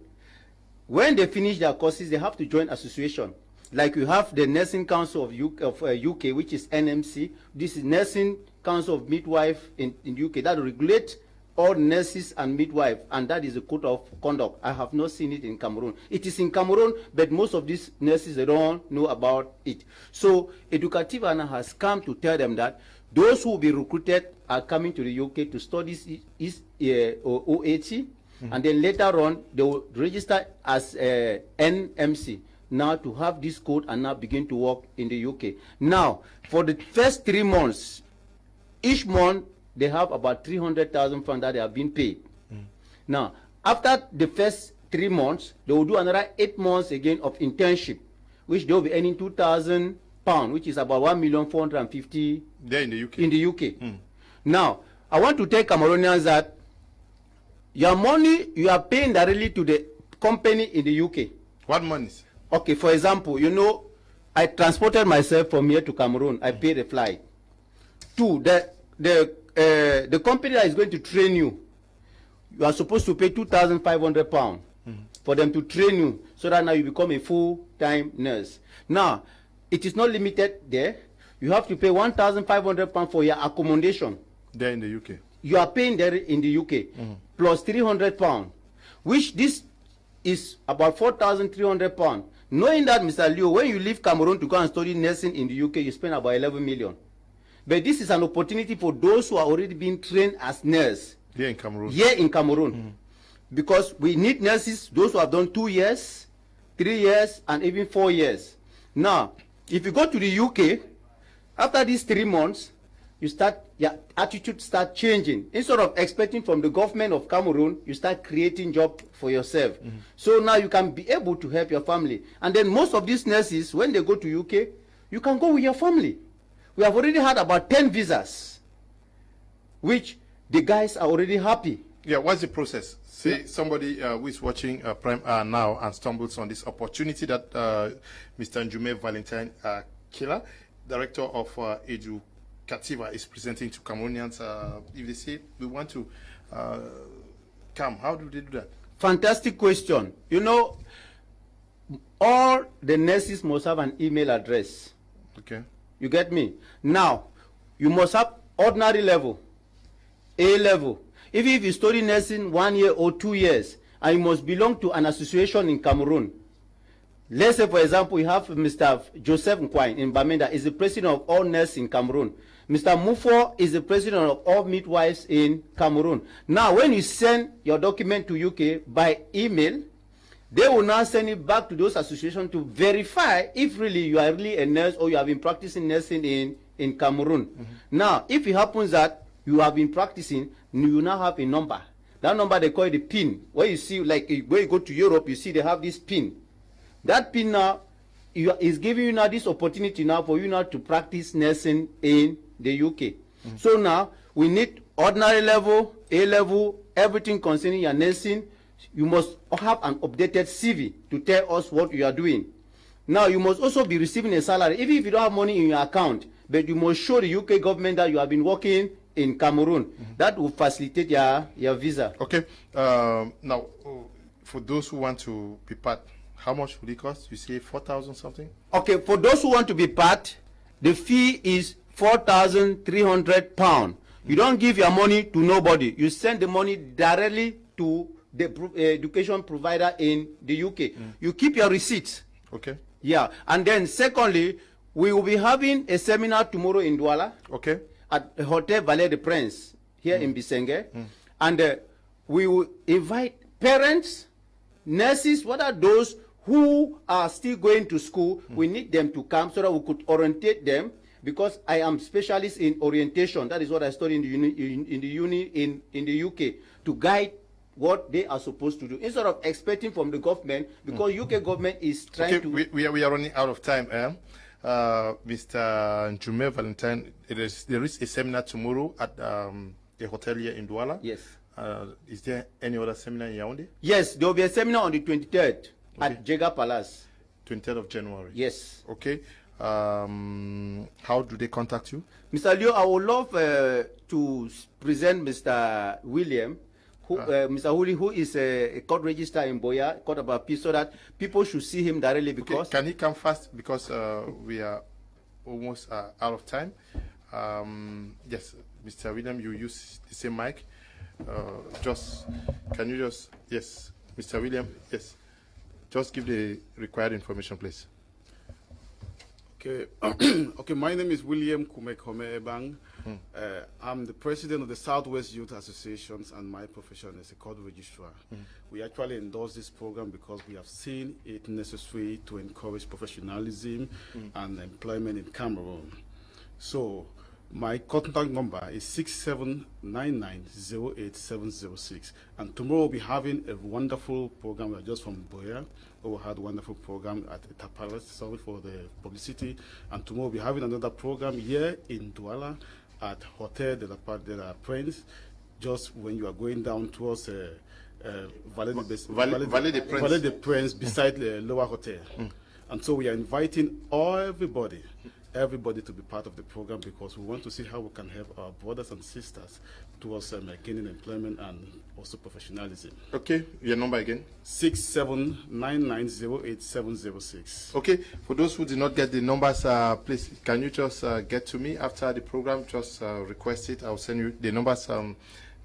when they finish their courses, they have to join association. Like you have the Nursing Council of UK, which is NMC. This is Nursing Council of Midwife in UK that regulate all nurses and midwives, and that is a code of conduct. I have not seen it in Cameroon. It is in Cameroon, but most of these nurses, they don't know about it. So Educativa has come to tell them that those who will be recruited are coming to the UK to study OAT, and then later on they will register as NMC. Now to have this code and now begin to work in the UK. Now, for the first 3 months, each month they have about 300,000 funds that they have been paid. Now, after the first 3 months, they will do another 8 months again of internship, which they will be earning £2,000, which is about 1,450,000 there in the UK. in the UK. Now, I want to tell Cameroonians that your money you are paying directly to the company in the UK. What monies? Okay, for example, you know, I transported myself from here to Cameroon. I paid a flight. 2, the company that is going to train you, you are supposed to pay £2,500 for them to train you, so that now you become a full-time nurse. Now, it is not limited there. You have to pay £1,500 for your accommodation. There in the UK. You are paying there in the UK, plus £300, which this is about £4,300. Knowing that, Mr. Leo, when you leave Cameroon to go and study nursing in the UK, you spend about 11 million. But this is an opportunity for those who are already being trained as nurses. Here in Cameroon. Here in Cameroon. Because we need nurses, those who have done 2 years, 3 years, and even 4 years. Now, if you go to the UK, after these 3 months, you start, your attitude start changing. Instead of expecting from the government of Cameroon, you start creating job for yourself. So now you can be able to help your family. And then most of these nurses, when they go to UK, you can go with your family. We have already had about 10 visas, which the guys are already happy. Yeah, what's the process? Say somebody who is watching Prime now and stumbles on this opportunity that Mr. Njume Valentine Killer, Director of Educativa, is presenting to Cameroonians. If they say we want to come, how do they do that? Fantastic question. You know, all the nurses must have an email address. Okay. You get me? Now, you must have ordinary level, A level. Even if you study nursing 1 year or 2 years, and you must belong to an association in Cameroon. Let's say, for example, you have Mr. Joseph Nkwai in Bamenda, is the president of all nurses in Cameroon. Mr. Mufo is the president of all midwives in Cameroon. Now, when you send your document to UK by email, they will now send it back to those associations to verify if really you are really a nurse or you have been practicing nursing in Cameroon. Now, if it happens that you have been practicing, you now have a number. That number they call it the PIN. Where you see, like when you go to Europe, you see they have this PIN. That PIN now is giving you now this opportunity now for you now to practice nursing in the UK. So now we need ordinary level, A level, everything concerning your nursing. You must have an updated CV to tell us what you are doing. Now, you must also be receiving a salary, even if you don't have money in your account, but you must show the UK government that you have been working in Cameroon. That will facilitate your visa. Okay. Now, for those who want to be part, how much will it cost? You say 4,000 something? Okay, for those who want to be part, the fee is £4,300. You don't give your money to nobody. You send the money directly to the education provider in the UK. You keep your receipts. Okay. Yeah. And then secondly, we will be having a seminar tomorrow in Douala. Okay. At the Hotel Valais de Prince here in Bisenge. And we will invite parents, nurses, what are those who are still going to school. We need them to come so that we could orientate them, because I am specialist in orientation. That is what I study in the uni in the UK, to guide what they are supposed to do, instead of expecting from the government, because UK government is trying to... We are running out of time. Mr. Njume Valentine, there is a seminar tomorrow at the hotel here in Douala. Yes. Is there any other seminar in Yaoundé? Yes, there will be a seminar on the 23rd at Jega Palace. 23rd of January? Yes. Okay. How do they contact you? Mr. Leo, I would love to present Mr. William, Mr. Huli, who is a court registrar in Boya, Court of Appeal, so that people should see him directly. Because can he come fast? Because we are almost out of time. Yes, Mr. William, you use the same mic. Can you just, yes, Mr. William, yes, just give the required information, please. Okay, okay. My name is William Kumekome Ebang. I'm the president of the Southwest Youth Associations, and my profession is a court registrar. We actually endorse this program because we have seen it necessary to encourage professionalism and employment in Cameroon. So My contact number is 6799087006. And tomorrow we'll be having a wonderful program. We're just from Boya. We had a wonderful program at Itapales. Sorry for the publicity. And tomorrow we'll be having another program here in Douala at Hotel de la Prince, just when you are going down towards Vallée de Prince beside the Lower Hotel. And so we are inviting everybody to be part of the program, because we want to see how we can help our brothers and sisters towards gaining employment and also professionalism. Okay, your number again? 6799087006. Okay, for those who did not get the numbers, please, can you just get to me after the program? Just request it. I'll send you the numbers.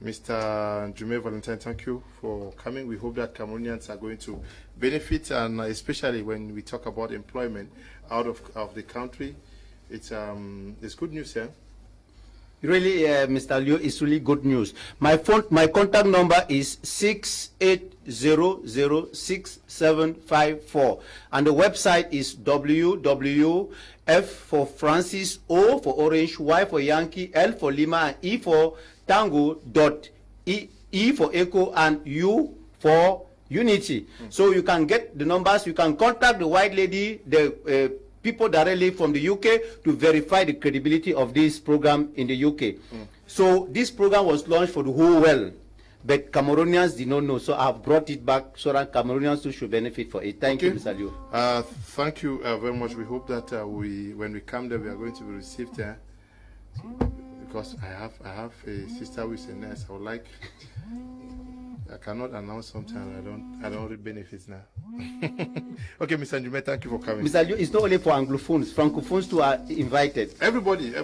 Mr. Jume Valentine, thank you for coming. We hope that Cameroonians are going to benefit, and especially when we talk about employment out of the country. It's good news, yeah? Really, Mr. Leo, it's really good news. My contact number is 68006754, and the website is www.f for Francis, O for Orange, Y for Yankee, L for Lima, and E for Tango, E for Echo, and U for Unity. So you can get the numbers. You can contact the white lady, the people directly from the UK, to verify the credibility of this program in the UK. So this program was launched for the whole world, but Cameroonians did not know. So I've brought it back so that Cameroonians too should benefit for it. Thank you, Mr. Liu. Thank you very much. We hope that when we come there, we are going to be received there. Because I have a sister who is a nurse. I would like. I cannot announce sometimes. I don't read benefits now. Okay, Mr. Njume, thank you for coming. Mr. Liu, it's not only for Anglophones. Francophones too are invited. Everybody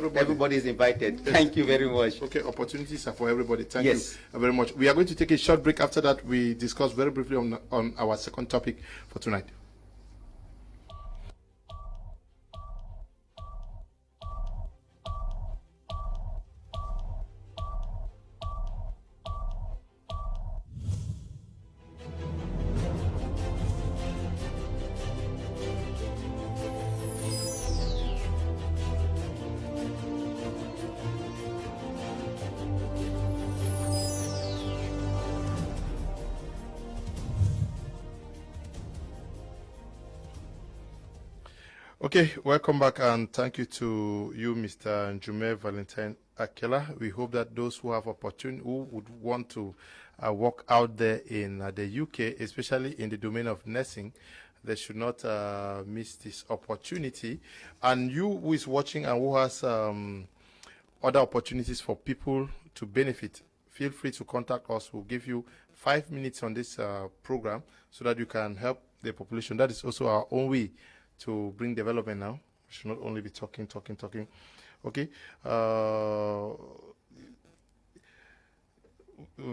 is invited. Yes. Thank you very much. Okay, opportunities are for everybody. Thank you very much. We are going to take a short break. After that, we discuss very briefly on our second topic for tonight. Okay, welcome back, and thank you to you, Mr. Njume Valentine Akela. We hope that those who have opportunity, who would want to work out there in the UK, especially in the domain of nursing, they should not miss this opportunity. And you who is watching and who has other opportunities for people to benefit, feel free to contact us. We'll give you 5 minutes on this program so that you can help the population. That is also our own way to bring development now. We should not only be talking. Okay.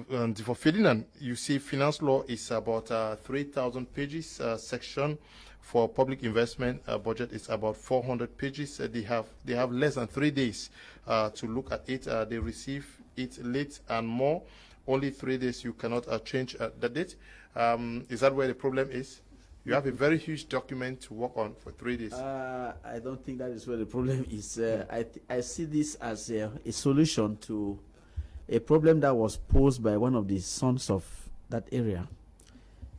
And for Ferdinand, you see, finance law is about 3,000 pages. Section for public investment budget is about 400 pages. They have less than 3 days to look at it. They receive it late and more. Only 3 days. You cannot change the date. Is that where the problem is? You have a very huge document to work on for 3 days. I don't think that is where the problem is. I see this as a solution to a problem that was posed by one of the sons of that area,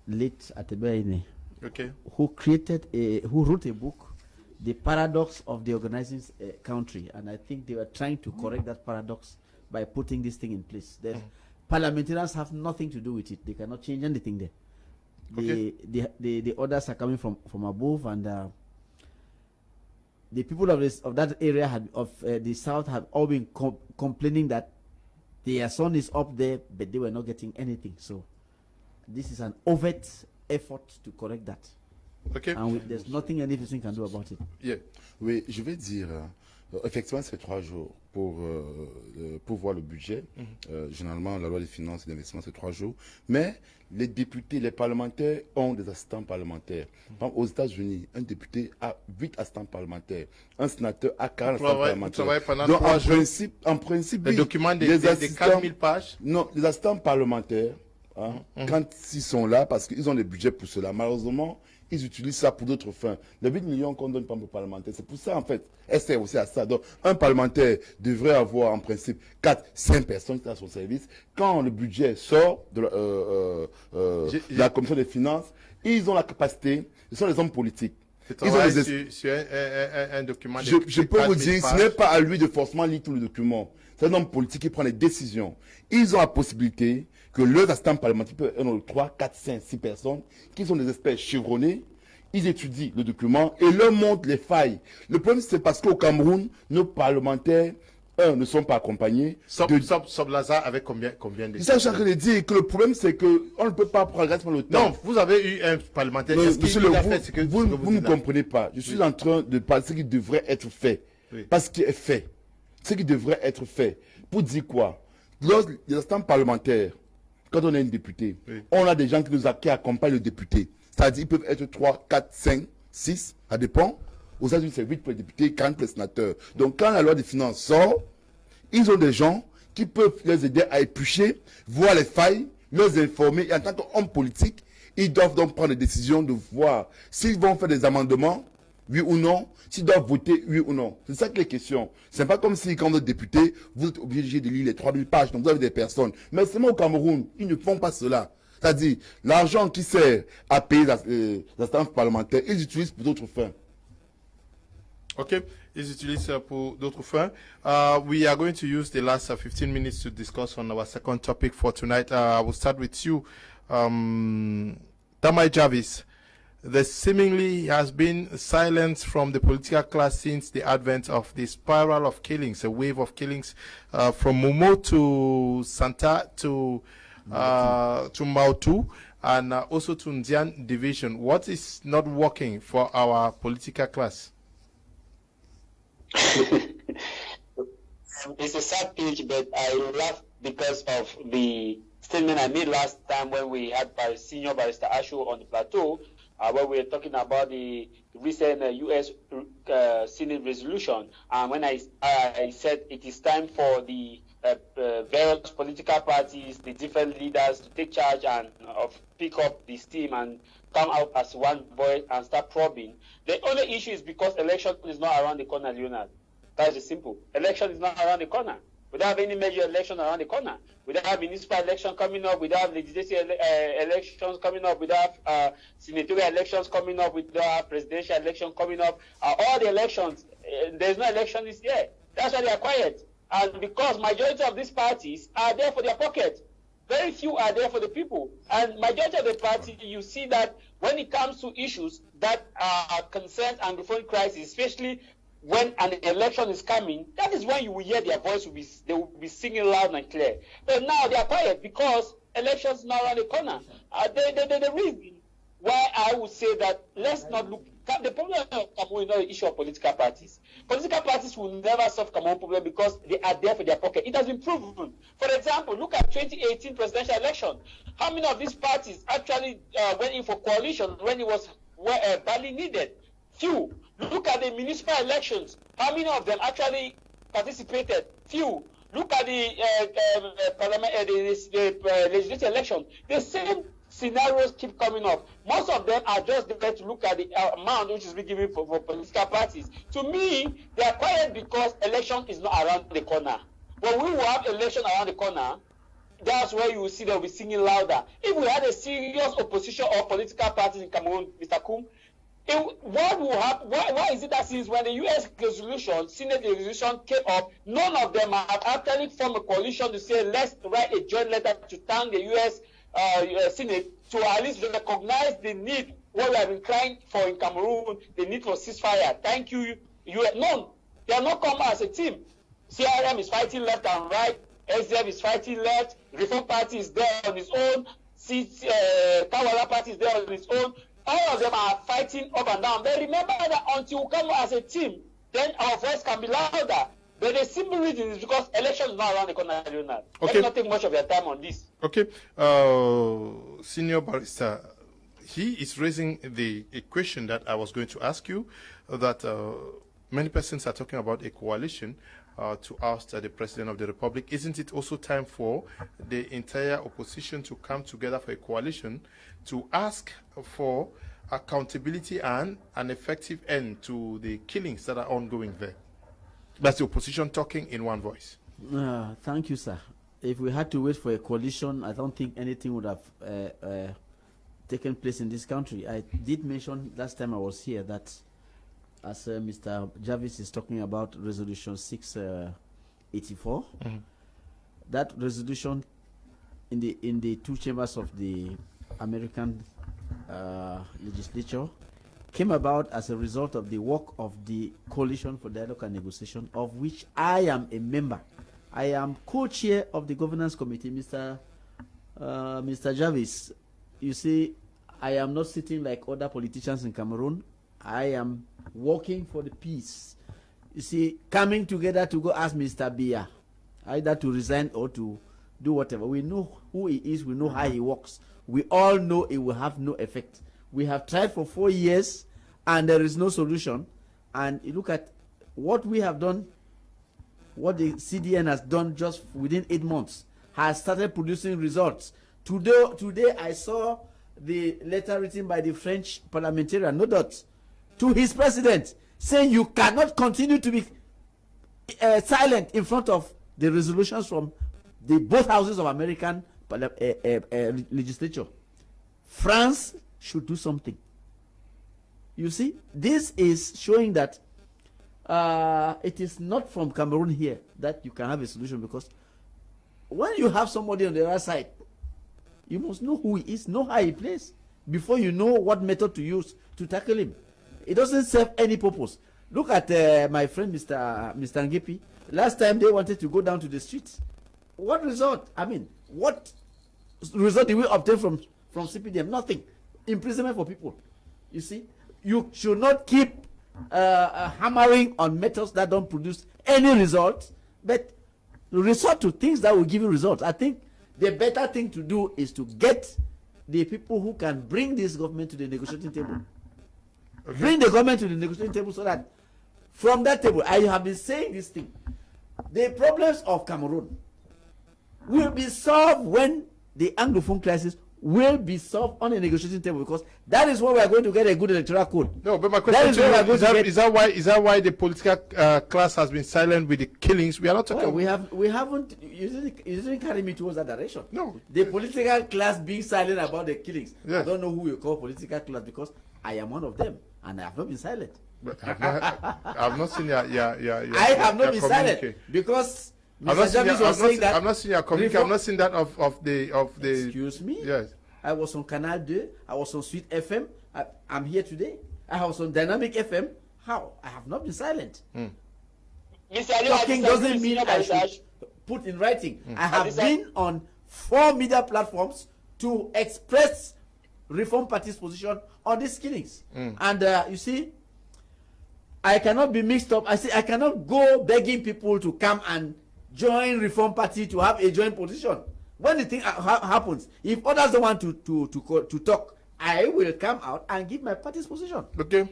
late Atebeine, who wrote a book, The Paradox of the Organizing Country, and I think they were trying to correct that paradox by putting this thing in place. Parliamentarians have nothing to do with it. They cannot change anything there. The orders are coming from above, and the people of that area of the south have all been complaining that their son is up there, but they were not getting anything. So this is an overt effort to correct that. Okay. And there's nothing any person can do about it. Yeah. Oui, je vais dire. Effectivement, c'est 3 jours pour voir le budget. Généralement, la loi des finances et d'investissement, c'est 3 jours. Mais les députés, les parlementaires ont des assistants parlementaires. Par exemple, aux États-Unis, un député a 8 assistants parlementaires. Un sénateur a 40 assistants parlementaires. Donc, en principe, le document des 4000 pages. Non, les assistants parlementaires, quand ils sont là, parce qu'ils ont le budget pour cela, malheureusement, ils utilisent ça pour d'autres fins. Les 8 millions qu'on donne par aux parlementaires, c'est pour ça en fait. Elle sert aussi à ça. Donc un parlementaire devrait avoir en principe 4-5 personnes qui sont à son service. Quand le budget sort de la commission des finances, ils ont la capacité, ce sont les hommes politiques. Ils ont sur un document. Je peux vous dire, ce n'est pas à lui de forcément lire tout le document. C'est un homme politique qui prend les décisions. Ils ont la possibilité que leurs assistants parlementaires peuvent être 3, 4, 5, 6 personnes qui sont des experts chevronnés. Ils étudient le document et leur montrent les failles. Le problème, c'est parce qu'au Cameroun, nos parlementaires, ne sont pas accompagnés. Sob Lazare avec combien de... C'est ça que j'ai envie de dire, que le problème, c'est qu'on ne peut pas progresser le temps. Non, vous avez eu un parlementaire. Monsieur vous ne comprenez pas. Je suis en train de parler de ce qui devrait être fait. Oui. Pas ce qui est fait. Ce qui devrait être fait. Pour dire quoi? Lorsque les assistants parlementaires, quand on est un député, on a des gens qui accompagnent le député. C'est-à-dire qu'ils peuvent être 3, 4, 5, 6, ça dépend. Aux États-Unis, c'est 8 pour les députés, 40 pour les sénateurs. Donc, quand la loi des finances sort, ils ont des gens qui peuvent les aider à éplucher, voir les failles, les informer. Et en tant qu'homme politique, ils doivent donc prendre des décisions de voir s'ils vont faire des amendements, oui ou non, s'ils doivent voter, oui ou non. C'est ça que les questions. C'est pas comme si, quand vous êtes député, vous êtes obligé de lire les 3000 pages, donc vous avez des personnes. Mais seulement au Cameroun, ils ne font pas cela. C'est-à-dire, l'argent qui sert à payer les assistants parlementaires, ils utilisent pour d'autres fins. Okay, ils utilisent pour d'autres fins. We are going to use the last 15 minutes to discuss on our second topic for tonight. I will start with you, Tamai Jarvis. There seemingly has been silence from the political class since the advent of the spiral of killings, a wave of killings from Momo to Santa to Mautu and also to Ndian division. What is not working for our political class? It's a sad page, but I laugh because of the statement I made last time when we had Senior Barrister Ashu on the plateau, where we were talking about the recent U.S. Senate resolution. And when I said it is time for the various political parties, the different leaders to take charge and pick up the steam and come out as one voice and start probing. The only issue is because election is not around the corner, Leonard. That's just simple. Election is not around the corner. We don't have any major election around the corner. We don't have municipal election coming up. We don't have legislative elections coming up. We don't have senatorial elections coming up. We don't have presidential election coming up. All the elections, there's no election this year. That's why they are quiet. And because majority of these parties are there for their pocket. Very few are there for the people. And majority of the party, you see that when it comes to issues that are concerned Anglophone crisis, especially when an election is coming, that is when you will hear their voice, they will be singing loud and clear. But now they are quiet because elections are now around the corner. The reason why I would say that let's not look, the problem of Cameroon is not the issue of political parties. Political parties will never solve Cameroon problem because they are there for their pocket. It has been proven. For example, look at 2018 presidential election. How many of these parties actually went in for coalition when it was badly needed? Few. Look at the municipal elections. How many of them actually participated? Few. Look at the legislative election. The same scenarios keep coming up. Most of them are just there to look at the amount which is being given for political parties. To me, they are quiet because election is not around the corner. When we will have election around the corner, that's where you will see they'll be singing louder. If we had a serious opposition of political parties in Cameroon, Mr. Kum, what will happen? Why is it that since when the U.S. resolution, Senate resolution came up, none of them have actually formed a coalition to say let's write a joint letter to thank the U.S. Senate to at least recognize the need, what we have been crying for in Cameroon, the need for ceasefire. Thank you. None. They are not come as a team. CRM is fighting left and right. SDF is fighting left. Reform Party is there on its own. Kawala Party is there on its own. All of them are fighting up and down. But remember that until we come as a team, then our voice can be louder. But the simple reason is because election is not around the corner, Leonard. Okay. Let me not take much of your time on this. Okay. Senior Barrister, he is raising a question that I was going to ask you, that many persons are talking about a coalition to oust the President of the Republic. Isn't it also time for the entire opposition to come together for a coalition to ask for accountability and an effective end to the killings that are ongoing there? That's the opposition talking in one voice. Thank you, sir. If we had to wait for a coalition, I don't think anything would have taken place in this country. I did mention last time I was here that, as Mr. Jarvis is talking about Resolution 684, that resolution in the two chambers of the American legislature came about as a result of the work of the Coalition for Dialogue and Negotiation, of which I am a member. I am co-chair of the governance committee, Mr. Jarvis. You see, I am not sitting like other politicians in Cameroon. I am working for the peace. You see, coming together to go ask Mr. Biya either to resign or to do whatever. We know who he is. We know how he works. We all know it will have no effect. We have tried for 4 years, and there is no solution. And you look at what we have done, what the CDN has done just within 8 months, has started producing results. Today I saw the letter written by the French parliamentarian, no doubt, to his president, saying you cannot continue to be silent in front of the resolutions from the both houses of American legislature. France should do something. You see, this is showing that it is not from Cameroon here that you can have a solution, because when you have somebody on the other side, you must know who he is, know how he plays, before you know what method to use to tackle him. It doesn't serve any purpose. Look at my friend Mr. Ngepi. Last time they wanted to go down to the streets. What result? I mean, what result did we obtain from CPDM? Nothing. Imprisonment for people. You see, you should not keep hammering on methods that don't produce any results, but resort to things that will give you results. I think the better thing to do is to get the people who can bring this government to the negotiating table. Okay. Bring the government to the negotiating table, so that from that table, I have been saying this thing, the problems of Cameroon will be solved when the Anglophone crisis will be solved on a negotiating table, because that is where we are going to get a good electoral code. No, but my question is that why the political class has been silent with the killings? We are not talking. Well, we haven't. You didn't carry me towards that direction. No. The political class being silent about the killings. Yes. I don't know who you call political class, because I am one of them, and I have not been silent. But I've not seen your I have not been silent, because Mr. Jarvis was saying that. I'm not seeing your communique. I'm not seeing that of the. Excuse me. Yes. I was on Canal 2. I was on Sweet FM. I'm here today. I was on Dynamic FM. How? I have not been silent. Talking doesn't mean I should put in writing. I have been on 4 media platforms to express Reform Party's position on these killings. And you see, I cannot be mixed up. I cannot go begging people to come and join Reform Party to have a joint position. When the thing happens, if others don't want to talk, I will come out and give my party's position. Okay.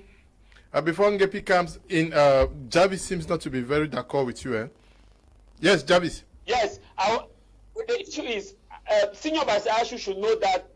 Before Ngepi comes in, Jarvis seems not to be very d'accord with you. Yes, Jarvis. Yes. The issue is, Senior Vice Ashu should know that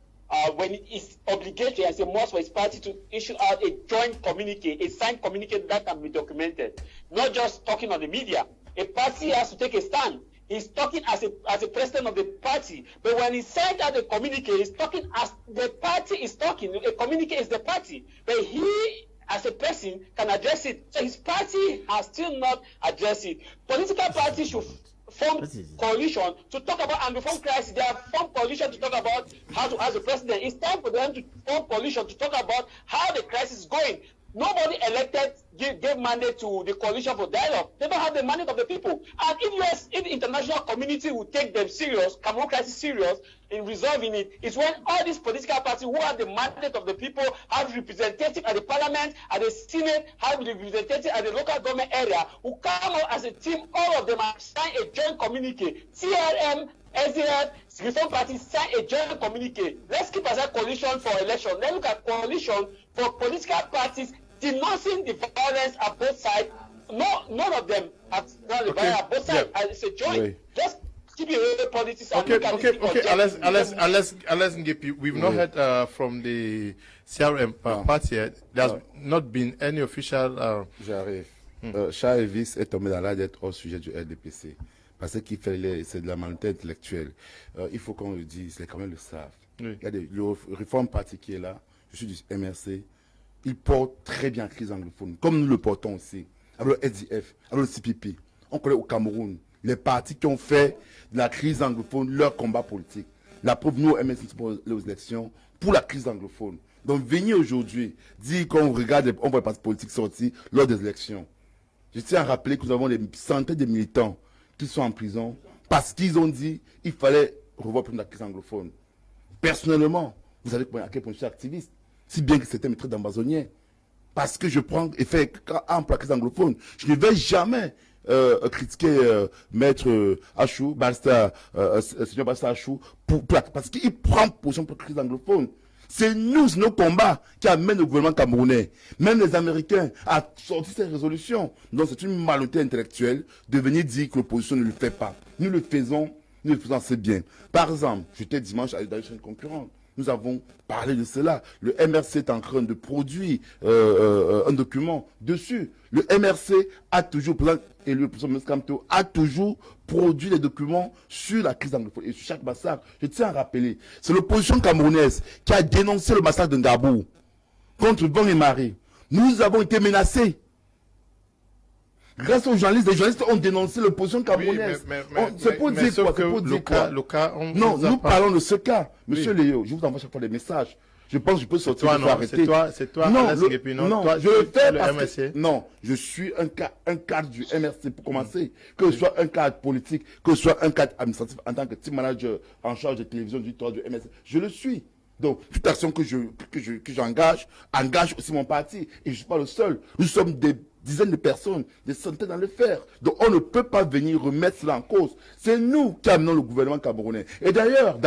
when it's obligatory as a must for his party to issue out a joint communique, a signed communique that can be documented, not just talking on the media. A party has to take a stand. He's talking as a president of the party, but when he sent out a communique, he's talking as the party is talking. A communique is the party, but he, as a person, can address it. So his party has still not addressed it. Political parties should form coalition to talk about Anglophone crisis. They have formed coalition to talk about how to ask the president. It's time for them to form coalition to talk about how the crisis is going. Nobody elected gave mandate to the Coalition for Dialogue. They don't have the mandate of the people. And if the international community will take them serious, Cameroon crisis serious, in resolving it, is when all these political parties who have the mandate of the people, have representative at the parliament, at the senate, have representative at the local government area, who come out as a team, all of them have signed a joint communique. TRM, SDF, Reform Party sign a joint communique. Let's keep aside coalition for election. Let's look at coalition for political parties denouncing the violence at both sides. No, none of them have done the violence at both sides. And it's a joint. Just politics. Okay. Alex Ngepi, we've not heard from the CRM party yet. There's not been any official. J'arrive. Charles Elvis est tombé dans la dette au sujet du RDPC. Parce qu'il fait, c'est de la malhonnêteté intellectuelle. Il faut qu'on le dise, les Camerounais le savent. Oui. Il y a le Reform Party qui est là. Je suis du MRC. Il porte très bien la crise anglophone, comme nous le portons aussi. Avec le SDF, avec le CPP. On connaît au Cameroun les partis qui ont fait de la crise anglophone leur combat politique. La preuve, nous, au MRC, pour les élections, pour la crise anglophone. Donc, venir aujourd'hui dire qu'on regarde, on voit les partis politiques sortir lors des élections. Je tiens à rappeler que nous avons des centaines de militants qui sont en prison parce qu'ils ont dit qu'il fallait revoir la crise anglophone. Personnellement, vous savez à quel point je suis activiste, si bien que c'était mes traits d'ambazonnier. Parce que je prends et fais un pour la crise anglophone. Je ne vais jamais critiquer Maître Achou, Seigneur Basta Achou, parce qu'il prend position pour la crise anglophone. C'est nous, nos combats qui amènent le gouvernement camerounais. Même les Américains ont sorti ces résolutions. Donc c'est une malhonnêteté intellectuelle de venir dire que l'opposition ne le fait pas. Nous le faisons assez bien. Par exemple, j'étais dimanche dans une chaîne concurrente. Nous avons parlé de cela. Le MRC est en train de produire un document dessus. Le MRC a toujours, et le président Meskamto a toujours produit des documents sur la crise anglophone et sur chaque massacre. Je tiens à rappeler, c'est l'opposition camerounaise qui a dénoncé le massacre de Ngabou contre Bon et Marie. Nous avons été menacés. Grâce aux journalistes, les journalistes ont dénoncé l'opposition camerounaise. C'est pour dire quoi? Non, nous parlons de ce cas. Monsieur Léo, je vous envoie chaque fois des messages. Je pense que je peux sortir. C'est toi, non, je le fais parce que, non, je suis un cadre du MRC pour commencer. Que ce soit un cadre politique, que ce soit un cadre administratif en tant que team manager en charge de télévision du MRC, je le suis. Donc, toute action que j'engage, engage aussi mon parti. Et je ne suis pas le seul. Nous sommes des dizaines de personnes, des centaines dans le faire. Donc, on ne peut pas venir remettre cela en cause. C'est nous qui amenons le gouvernement camerounais. Et d'ailleurs,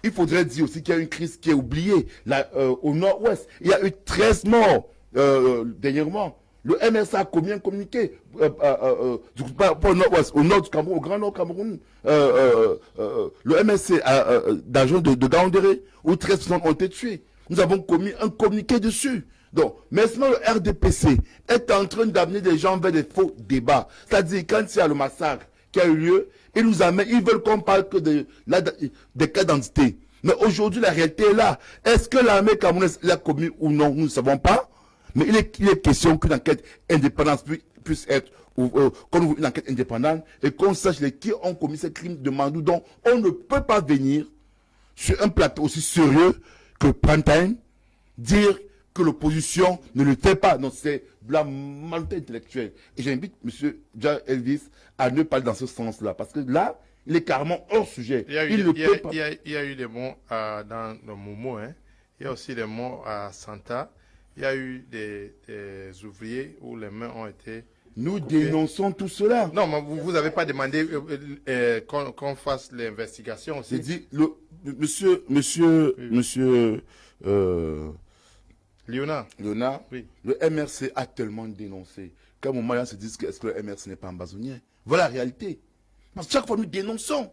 il faudrait dire aussi qu'il y a une crise qui est oubliée. Au nord-ouest, il y a eu 13 morts dernièrement. Le MRC a combien communiqué pas au nord-ouest, au nord du Cameroun, au grand nord Cameroun. Le MRC d'agents de Gaoundéré, où 13 personnes ont été tuées. Nous avons commis un communiqué dessus. Donc, maintenant, le RDPC est en train d'amener des gens vers des faux débats. C'est-à-dire, quand il y a le massacre qui a eu lieu, ils veulent qu'on parle que des cas d'identité. Mais aujourd'hui, la réalité est là. Est-ce que l'armée camerounaise l'a commis ou non? Nous ne savons pas. Mais il est question qu'une enquête indépendante puisse être, qu'on ouvre une enquête indépendante et qu'on sache qui ont commis ces crimes de Mandou. Donc, on ne peut pas venir sur un plateau aussi sérieux que Prime dire que l'opposition ne le fait pas. Donc, c'est de la malhonnêteté intellectuelle. Et j'invite M. Charles Elvis à ne pas aller dans ce sens-là. Parce que là, il est carrément hors sujet. Il y a eu des mots dans le Momo. Hein. Il y a aussi des mots à Santa. Il y a eu des ouvriers où les mains ont été... Nous dénonçons tout cela. Non, mais vous n'avez pas demandé qu'on fasse l'investigation aussi. J'ai dit, monsieur Léonard, oui. Le MRC a tellement dénoncé qu'à un moment, ils se disent que est-ce que le MRC n'est pas ambazonien. Voilà la réalité. Parce que chaque fois, nous dénonçons.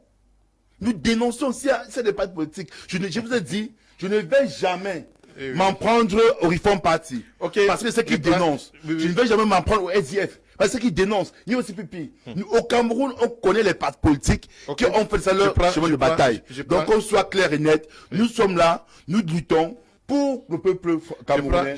Nous dénonçons. Si c'est des partis politiques, je vous ai dit, je ne vais jamais m'en prendre au Reform Party. Okay. Parce que c'est qu'ils dénoncent. Je ne vais jamais m'en prendre au SDF. Parce qu'ils dénoncent. Ni au CPP. Au Cameroun, on connaît les partis politiques qui ont fait ça leur chemin de bataille. Donc, qu'on soit clair et net. Nous sommes là, nous luttons pour le peuple camerounais,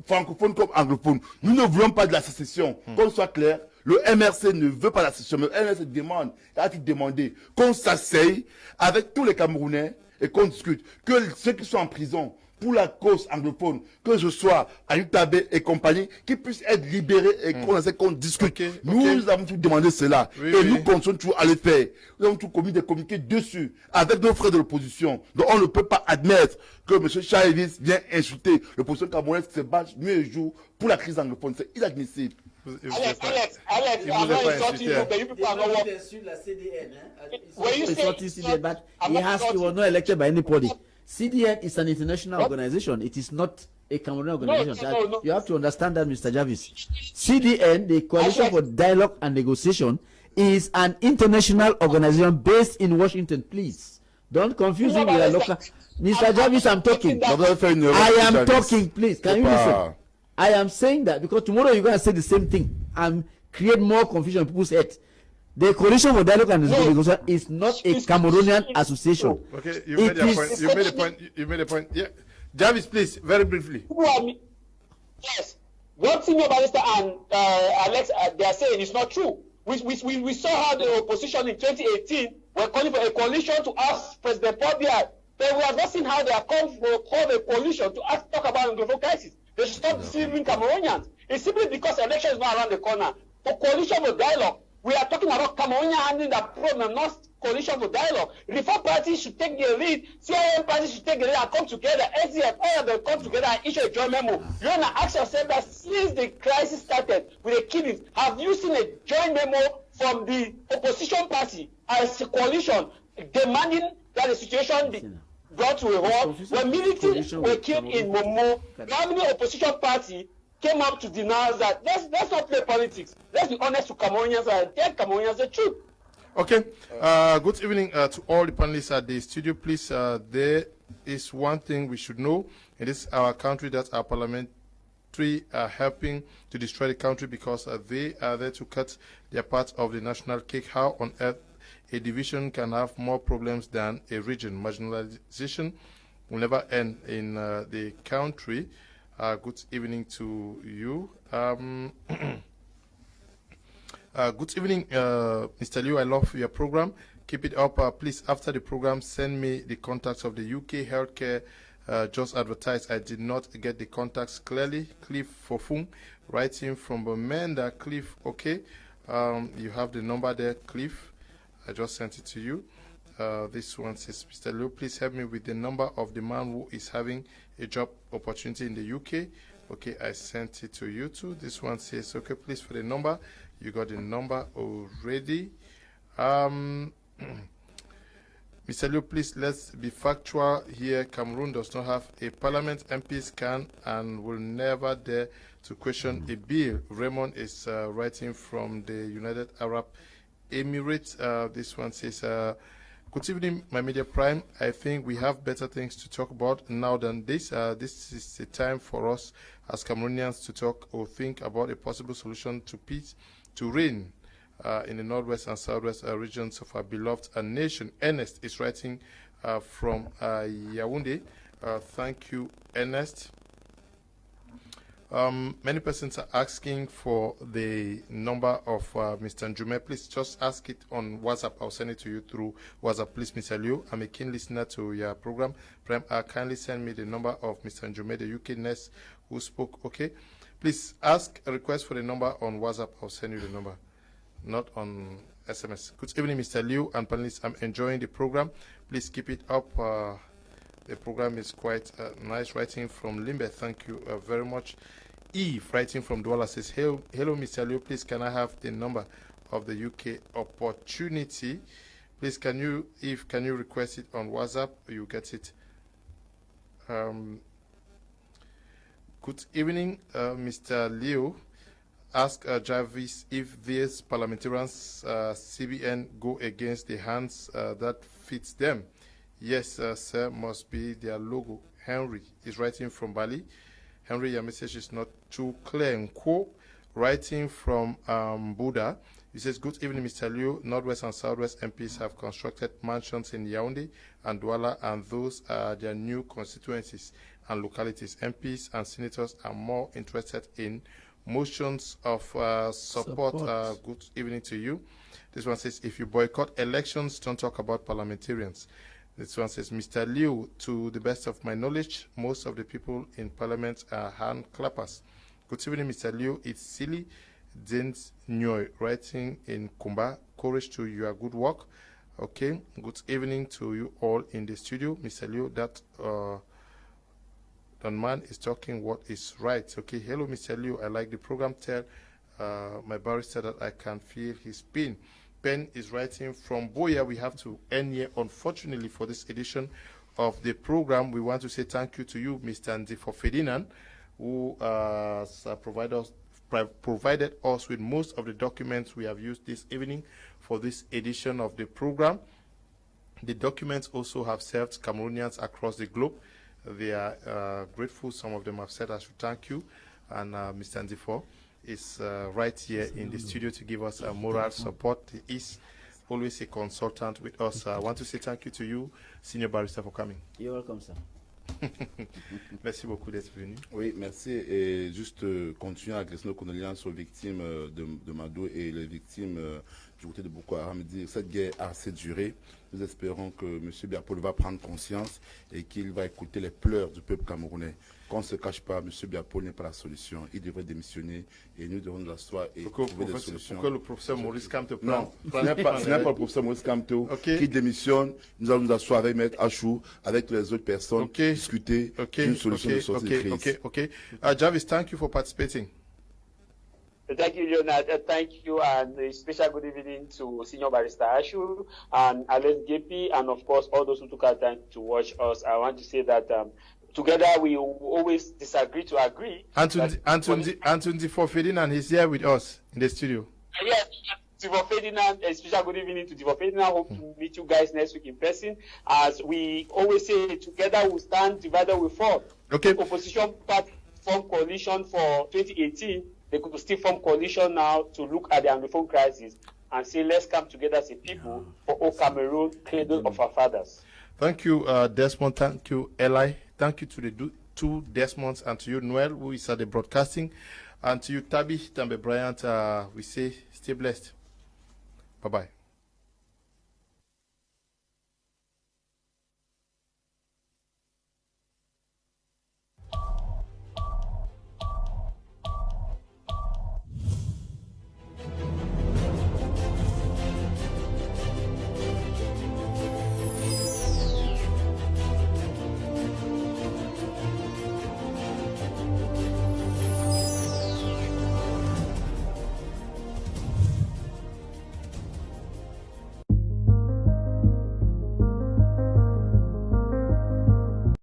francophone comme anglophone. Nous ne voulons pas de la sécession. Qu'on soit clair, le MRC ne veut pas la sécession. Le MRC demande, a-t-il demandé qu'on s'asseye avec tous les Camerounais et qu'on discute. Que ceux qui sont en prison pour la cause anglophone, que ce soit à Utabé et compagnie, qui puissent être libérés et qu'on discute. Nous avons tout demandé cela. Nous continuons toujours à le faire. Nous avons tout commis des communiqués dessus, avec nos frères de l'opposition. Donc on ne peut pas admettre que M. Chahivis vient insulter l'opposition camerounaise qui se bat nuit et jour pour la crise anglophone. C'est inadmissible. Alex, he was not elected by anybody. CDN is an international organization. It is not a Cameroonian organization. No. You have to understand that, Mr. Jarvis. CDN, the Coalition for Dialogue and Negotiation, is an international organization based in Washington. Please don't confuse it with a local. Mr. Jarvis, I'm talking. I am talking. Please, can you listen? I am saying that because tomorrow you're going to say the same thing and create more confusion in people's heads. The Coalition for Dialogue and Negotiation is not a Cameroonian association. Okay, you made a point. You made a point. You made a point. Yeah, Jarvis, please, very briefly. Yes, what Senior Barrister and Alex they are saying is not true. We saw how the opposition in 2018 were calling for a coalition to ask President Paul Biya. But we have not seen how they are called a coalition to talk about the Anglophone crisis. They should stop deceiving Cameroonians. It's simply because election is not around the corner. For Coalition for Dialogue, we are talking about Cameroonians handling that problem, not Coalition for Dialogue. Reform parties should take the lead. CIM parties should take the lead and come together. SDF, all of them come together and issue a joint memo. You want to ask yourself that since the crisis started with the killings, have you seen a joint memo from the opposition party as a coalition demanding that the situation be brought to a halt? When militants were killed in Momo, how many opposition party came up to denounce that? Let's not play politics. Let's be honest to Cameroonians and tell Cameroonians the truth. Okay. Good evening to all the panelists at the studio. Please, there is one thing we should know. It is our country that our parliamentary are helping to destroy the country because they are there to cut their part of the national cake. How on earth a division can have more problems than a region? Marginalization will never end in the country. Good evening to you. Good evening, Mr. Liu. I love your program. Keep it up. Please, after the program, send me the contacts of the UK healthcare just advertised. I did not get the contacts clearly. Cliff Fofung, writing from Bamenda. Cliff, okay. You have the number there, Cliff. I just sent it to you. This one says, Mr. Liu, please help me with the number of the man who is having a job opportunity in the UK. Okay, I sent it to you too. This one says, okay, please for the number. You got the number already. Mr. Liu, please, let's be factual here. Cameroon does not have a parliament. MPs can and will never dare to question a bill. Raymond is writing from the United Arab Emirates. This one says, good evening, my media prime. I think we have better things to talk about now than this. This is the time for us as Cameroonians to talk or think about a possible solution to peace, to reign in the northwest and southwest regions of our beloved nation. Ernest is writing from Yaoundé. Thank you, Ernest. Many persons are asking for the number of Mr. Njume. Please just ask it on WhatsApp. I'll send it to you through WhatsApp. Please, Mr. Liu, I'm a keen listener to your program. Kindly send me the number of Mr. Njume, the UK nurse who spoke. Okay. Please ask a request for the number on WhatsApp. I'll send you the number, not on SMS. Good evening, Mr. Liu and panelists. I'm enjoying the program. Please keep it up. The program is quite nice. Writing from Limbe. Thank you very much. Eve, writing from Douala, says, hello, Mr. Liu. Please, can I have the number of the UK opportunity? Please, can you request it on WhatsApp? You get it. Good evening, Mr. Liu. Ask Jarvis if these parliamentarians, CBN, go against the hands that fits them. Yes, sir, must be their logo. Henry is writing from Bali. Henry, your message is not too clear. Nko, writing from Buddha. He says, good evening, Mr. Liu. Northwest and Southwest MPs have constructed mansions in Yaoundé and Douala, and those are their new constituencies and localities. MPs and senators are more interested in motions of support. Good evening to you. This one says, if you boycott elections, don't talk about parliamentarians. This one says, Mr. Liu, to the best of my knowledge, most of the people in parliament are hand clappers. Good evening, Mr. Liu. It's silly. Dins Nyoy, writing in Kumba. Courage to your good work. Okay. Good evening to you all in the studio. Mr. Liu, that man is talking what is right. Okay. Hello, Mr. Liu. I like the program. Tell my barrister that I can feel his pain. Ben is writing from Boya. We have to end here, unfortunately, for this edition of the program. We want to say thank you to you, Mr. Ndifo Ferdinand, who provided provided us with most of the documents we have used this evening for this edition of the program. The documents also have served Cameroonians across the globe. They are grateful. Some of them have said I should thank you. And Mr. Ndifo is right here in the studio to give us moral support. He is always a consultant with us. I want to say thank you to you, Senior Barrister, for coming. You're welcome, sir. Merci beaucoup d'être venu. Oui, merci. Et juste continuer à adresser nos condoléances aux victimes de Mado et les victimes du côté de Boko Haram. Dire cette guerre a assez duré. Nous espérons que M. Biapol va prendre conscience et qu'il va écouter les pleurs du peuple camerounais. Qu'on ne se cache pas, M. Biapol n'est pas la solution. Il devrait démissionner et nous devons nous asseoir et trouver des solutions. Pourquoi le professeur Maurice Kamto Non, ce n'est pas le professeur Maurice Kamto qui démissionne. Nous allons nous asseoir avec Maître Achou, avec toutes les autres personnes, discuter d'une solution de sortie de crise. Jarvis, thank you for participating. Thank you, Leonard. Thank you, and a special good evening to Senior Barrister Ashu and Alex Gepi, and of course, all those who took our time to watch us. I want to say that together we always disagree to agree. Anthony Ferdinand is here with us in the studio. Yes, Divo Ferdinand, a special good evening to Divo Ferdinand. Hope to meet you guys next week in person. As we always say, together we stand, divided we fall. Okay. The opposition party formed coalition for 2018. They could still form coalition now to look at the Anglophone crisis and say, let's come together as a people for all Cameroon, cradle of our fathers. Thank you, Desmond. Thank you, Eli. Thank you to the two Desmonds, and to you, Noel, who is at the broadcasting. And to you, Tabi Tambe Bryant, we say stay blessed. Bye-bye.